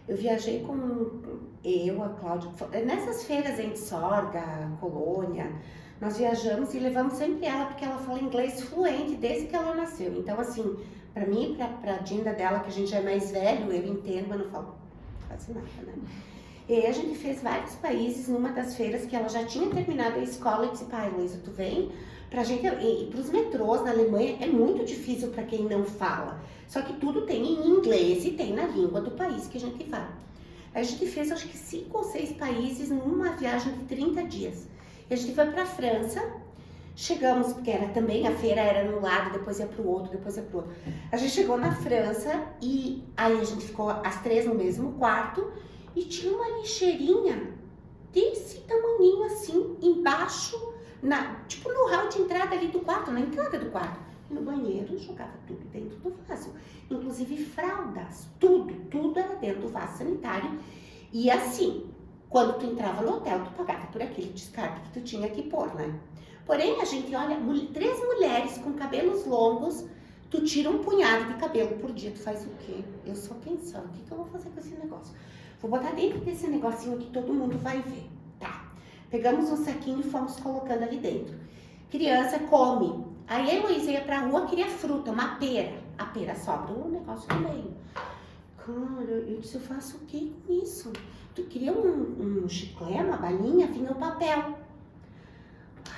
Eu viajei com a Cláudia, nessas feiras em Sorga, Colônia, nós viajamos e levamos sempre ela, porque ela fala inglês fluente desde que ela nasceu. Então, assim, pra mim, pra Dinda dela, que a gente já é mais velho, eu entendo, mas não falo quase nada, né? E aí a gente fez vários países numa das feiras que ela já tinha terminado a escola e disse, pai, Luísa, tu vem pra gente, e pros metrôs na Alemanha é muito difícil pra quem não fala. Só que tudo tem em inglês e tem na língua do país que a gente vai. Aí a gente fez, acho que 5 ou 6 países numa viagem de 30 dias. E a gente foi pra França, chegamos, porque era também, a feira era no lado, depois ia pro outro, depois ia pro outro. A gente chegou na França e aí a gente ficou as 3 no mesmo quarto e tinha uma lixeirinha desse tamaninho assim, embaixo, tipo no hall de entrada ali do quarto, na entrada do quarto. E no banheiro jogava tudo dentro do vaso, inclusive fraldas, tudo era dentro do vaso sanitário. E assim, quando tu entrava no hotel, tu pagava por aquele descarte que tu tinha que pôr, né? Porém, a gente olha, 3 mulheres com cabelos longos, tu tira um punhado de cabelo por dia, tu faz o quê? Eu só pensando, o que eu vou fazer com esse negócio? Vou botar dentro desse negocinho que todo mundo vai ver, tá? Pegamos um saquinho e fomos colocando ali dentro. Criança come. Aí a Heloísa ia pra rua, queria fruta, uma pera. A pera sobra o negócio no meio. Cara, eu disse, eu faço o que com isso? Tu queria um chiclete, uma balinha, vinha o papel.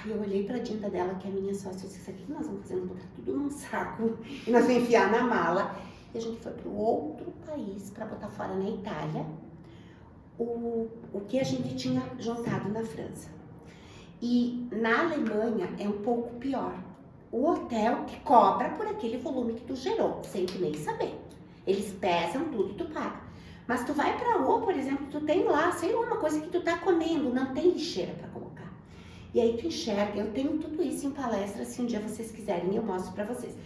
Aí eu olhei pra Dinda dela, que é a minha sócia, eu disse, isso aqui que nós vamos fazer? Vamos botar tudo num saco e nós vamos enfiar na mala. E a gente foi pro outro país pra botar fora na Itália o que a gente tinha juntado na França. E na Alemanha é um pouco pior. O hotel que cobra por aquele volume que tu gerou, sem tu nem saber. Eles pesam tudo e tu paga. Mas tu vai pra rua, por exemplo, tu tem lá, sei lá, uma coisa que tu tá comendo, não tem lixeira pra colocar. E aí tu enxerga, eu tenho tudo isso em palestra, se um dia vocês quiserem eu mostro pra vocês.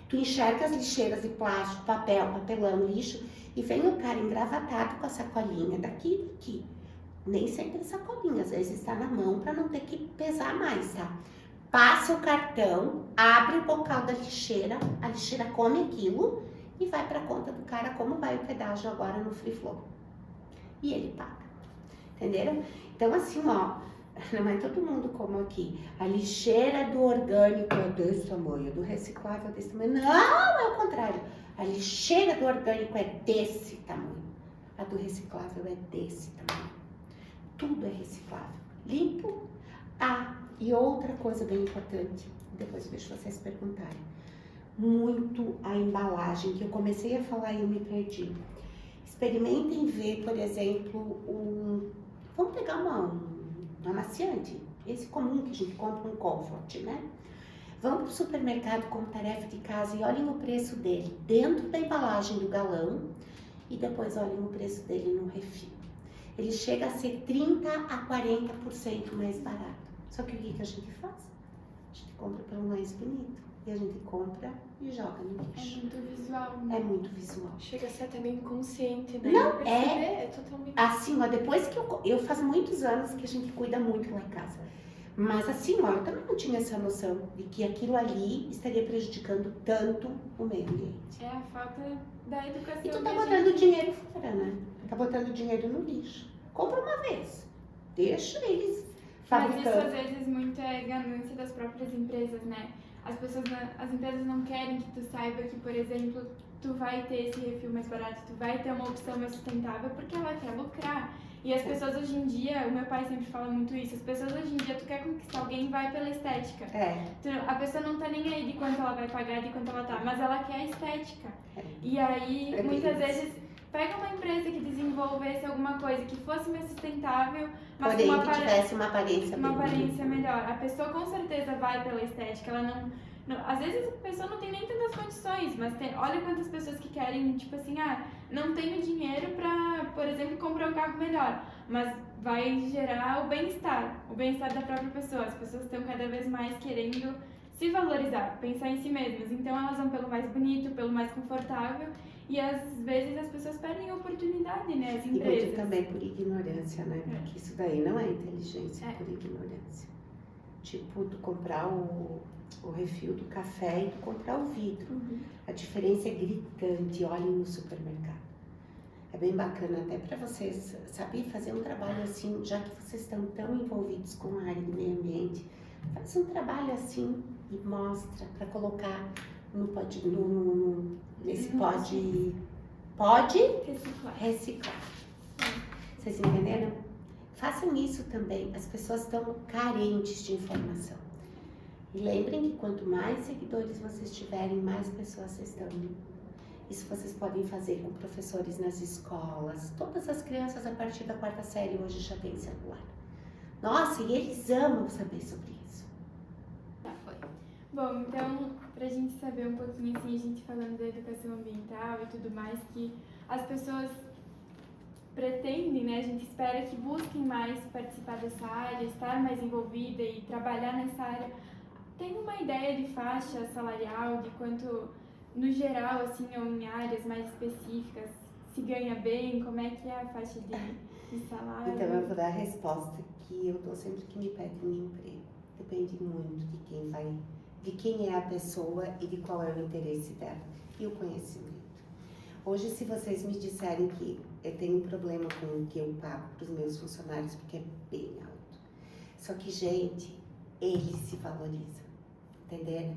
Tu enxerga as lixeiras de plástico, papel, papelão, lixo, e vem o cara engravatado com a sacolinha daqui e daqui. Nem sempre sacolinha, às vezes está na mão pra não ter que pesar mais, tá? Passa o cartão, abre o bocal da lixeira, a lixeira come aquilo e vai pra conta do cara como vai o pedágio agora no Free Flow. E ele paga. Entenderam? Então assim, ó, Não é todo mundo como aqui. A lixeira do orgânico é desse tamanho, do reciclável é desse tamanho. Não, é o contrário. A lixeira do orgânico é desse tamanho. A do reciclável é desse tamanho. Tudo é reciclável. Limpo. Ah, e outra coisa bem importante, depois eu deixo vocês perguntarem. Muito a embalagem, que eu comecei a falar e eu me perdi. Experimentem ver, por exemplo, vamos pegar um amaciante, esse comum que a gente compra, um Comfort, né? Vão para o supermercado como tarefa de casa e olhem o preço dele dentro da embalagem do galão e depois olhem o preço dele no refil. Ele chega a ser 30 a 40% mais barato. Só que o que a gente faz? A gente compra pelo mais bonito e a gente compra e joga no É lixo. muito visual, né? É muito visual. Chega a ser até meio inconsciente, né? Não, Perceber é totalmente... Assim, ó, depois que eu faz muitos anos que a gente cuida muito lá em casa. Mas assim, ó, eu também não tinha essa noção de que aquilo ali estaria prejudicando tanto o meio ambiente. É a falta da educação. E tu que tá a botando gente- dinheiro fora, né? Tá botando dinheiro no lixo. Compra uma vez. Deixa eles Mas isso às fabricando. vezes muito é ganância das próprias empresas, né? As empresas não querem que tu saiba que, por exemplo, tu vai ter esse refil mais barato, tu vai ter uma opção mais sustentável porque ela quer lucrar. E as pessoas hoje em dia, o meu pai sempre fala muito isso, as pessoas hoje em dia, tu quer conquistar alguém, vai pela estética. A pessoa não tá nem aí de quanto ela vai pagar, de quanto ela tá, mas ela quer a estética. E aí, É muitas isso. vezes, pega uma empresa que desenvolvesse alguma coisa que fosse mais sustentável, mas Porém, com uma que tivesse uma aparência uma bem aparência bonita. melhor. A pessoa com certeza vai pela estética, ela às vezes a pessoa não tem nem tantas condições, mas olha quantas pessoas que querem, tipo assim, não tenho dinheiro pra, por exemplo, comprar um carro melhor, mas vai gerar o bem-estar da própria pessoa. As pessoas estão cada vez mais querendo se valorizar, pensar em si mesmas, então elas vão pelo mais bonito, pelo mais confortável, e às vezes as pessoas perdem a oportunidade, né, as E empresas. muito também por ignorância, né? Porque isso daí não é inteligência, é por ignorância. Tipo, tu comprar o refil do café e tu comprar o vidro. A diferença é gritante, olhem no supermercado. É bem bacana até para vocês, sabe, fazer um trabalho assim, já que vocês estão tão envolvidos com a área do meio ambiente, faz um trabalho assim e mostra para colocar nesse pode reciclar. Vocês entenderam? Façam isso também. As pessoas estão carentes de informação. E lembrem que quanto mais seguidores vocês tiverem, mais pessoas vocês estão. Isso vocês podem fazer com professores nas escolas. Todas as crianças a partir da 4ª série hoje já têm celular. Nossa, e eles amam saber sobre isso. Bom, então, pra gente saber um pouquinho, assim, a gente falando da educação ambiental e tudo mais, que as pessoas pretendem, né, a gente espera que busquem mais participar dessa área, estar mais envolvida e trabalhar nessa área. Tem uma ideia de faixa salarial, de quanto, no geral, assim, ou em áreas mais específicas, se ganha bem? Como é que é a faixa de salário? Então, eu vou dar a resposta que eu dou sempre que me pedem emprego. Depende muito de quem é a pessoa e de qual é o interesse dela e o conhecimento. Hoje, se vocês me disserem que eu tenho um problema com o que eu pago para os meus funcionários, porque é bem alto. Só que, gente, eles se valorizam, entenderam?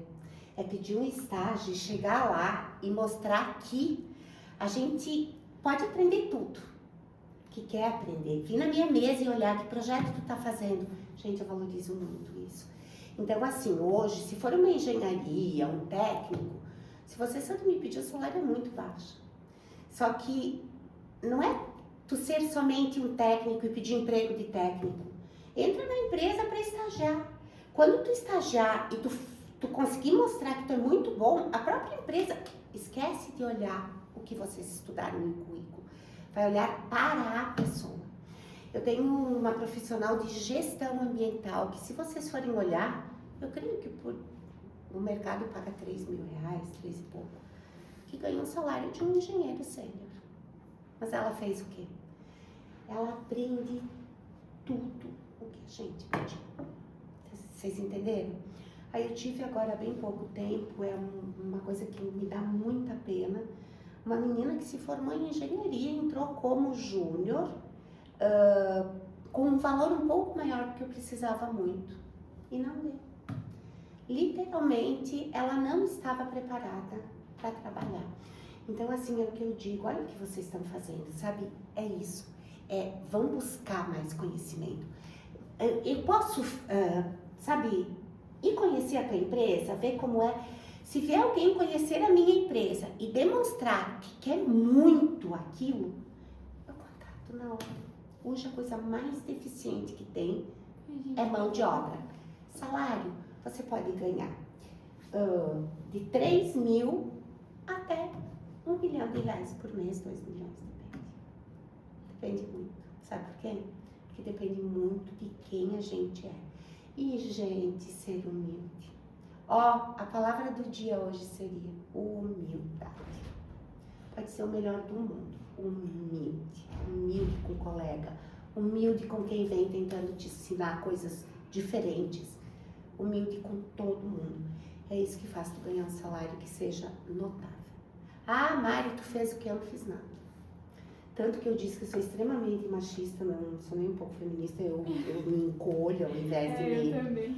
É pedir um estágio, chegar lá e mostrar que a gente pode aprender tudo que quer aprender. Vir na minha mesa e olhar que projeto tu tá fazendo. Gente, eu valorizo muito isso. Então, assim, hoje, se for uma engenharia, um técnico, se você só me pedir, o salário é muito baixo. Só que não é tu ser somente um técnico e pedir emprego de técnico. Entra na empresa para estagiar. Quando tu estagiar e tu conseguir mostrar que tu é muito bom, a própria empresa esquece de olhar o que vocês estudaram no currículo. Vai olhar para a pessoa. Eu tenho uma profissional de gestão ambiental que, se vocês forem olhar, eu creio que o mercado paga R$3.000, 3 e pouco, que ganha o salário de um engenheiro sênior. Mas ela fez o quê? Ela aprende tudo o que a gente pede. Vocês entenderam? Aí eu tive agora há bem pouco tempo, é uma coisa que me dá muita pena, uma menina que se formou em engenharia, entrou como júnior, com um valor um pouco maior do que eu precisava muito. E não deu. Literalmente, ela não estava preparada para trabalhar. Então, assim, é o que eu digo, olha o que vocês estão fazendo, sabe? É isso. Vão buscar mais conhecimento. Eu posso, sabe, ir conhecer a tua empresa, ver como é. Se vier alguém conhecer a minha empresa e demonstrar que quer muito aquilo, eu contrato na hora. Hoje a coisa mais deficiente que tem é mão de obra. Salário, você pode ganhar de 3 mil até R$1 milhão por mês, 2 milhões, depende. Depende muito. Sabe por quê? Porque depende muito de quem a gente é. E, gente, ser humilde. A palavra do dia hoje seria humildade. Pode ser o melhor do mundo. Humilde. Humilde com o colega. Humilde com quem vem tentando te ensinar coisas diferentes. Humilde com todo mundo. É isso que faz tu ganhar um salário que seja notável. Ah, Mari, tu fez o que? Eu não fiz nada. Tanto que eu disse que eu sou extremamente machista, não sou nem um pouco feminista, eu me encolho ao invés de me... Eu também.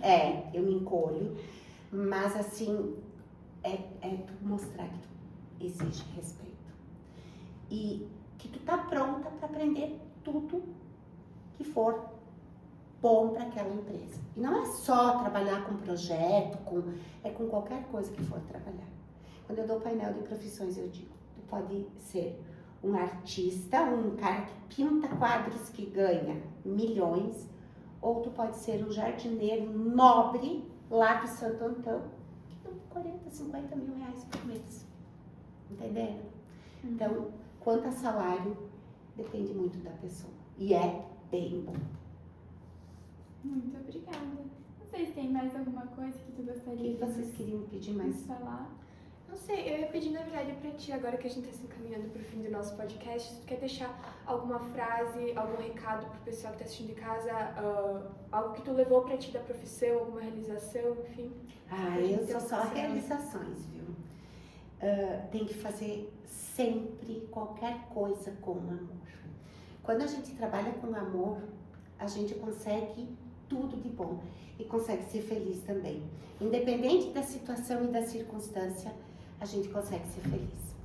Eu me encolho. Mas assim, tu mostrar que tu exige respeito. E que tu tá pronta para aprender tudo que for bom para aquela empresa. E não é só trabalhar com projeto, é com qualquer coisa que for trabalhar. Quando eu dou painel de profissões, eu digo, tu pode ser um artista, um cara que pinta quadros que ganha milhões, ou tu pode ser um jardineiro nobre lá de Santo Antão, que ganha 40, 50 mil reais por mês. Entenderam? Então, quanto a salário, depende muito da pessoa. E é bem bom. Muito obrigada. Vocês têm mais alguma coisa que tu O gostaria que vocês queriam pedir de mais? falar? Não sei, eu ia pedir, na verdade, pra ti, agora que a gente tá se encaminhando pro fim do nosso podcast, se tu quer deixar alguma frase, algum recado pro pessoal que tá assistindo de casa, algo que tu levou pra ti da profissão, alguma realização, enfim. Eu sou só realizações, viu? Tem que fazer sempre qualquer coisa com amor. Quando a gente trabalha com amor, a gente consegue tudo de bom e consegue ser feliz também. Independente da situação e da circunstância, a gente consegue ser feliz.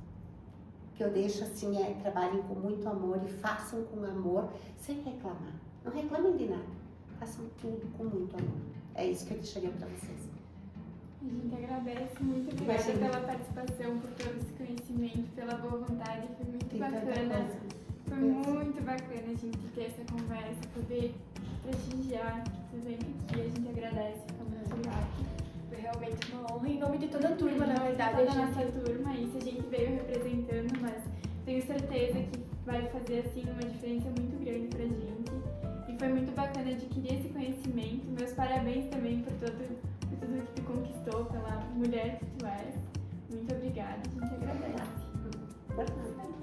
O que eu deixo assim trabalhem com muito amor e façam com amor sem reclamar. Não reclamem de nada, façam tudo com muito amor. É isso que eu deixaria para vocês. A gente agradece, muito obrigada pela participação, por todo esse conhecimento, pela boa vontade, foi muito Tem tanta bacana. coisa. Foi muito bacana a gente ter essa conversa, poder prestigiar você vem aqui, a gente agradece, fica muito grato. Foi realmente uma honra, em nome de toda a turma, na verdade. Toda a nossa turma, isso a gente veio representando, mas tenho certeza que vai fazer assim uma diferença muito grande pra gente. E foi muito bacana adquirir esse conhecimento. Meus parabéns também por tudo que tu conquistou, pela mulher que tu és. Muito obrigada, a gente agradece. Por nada.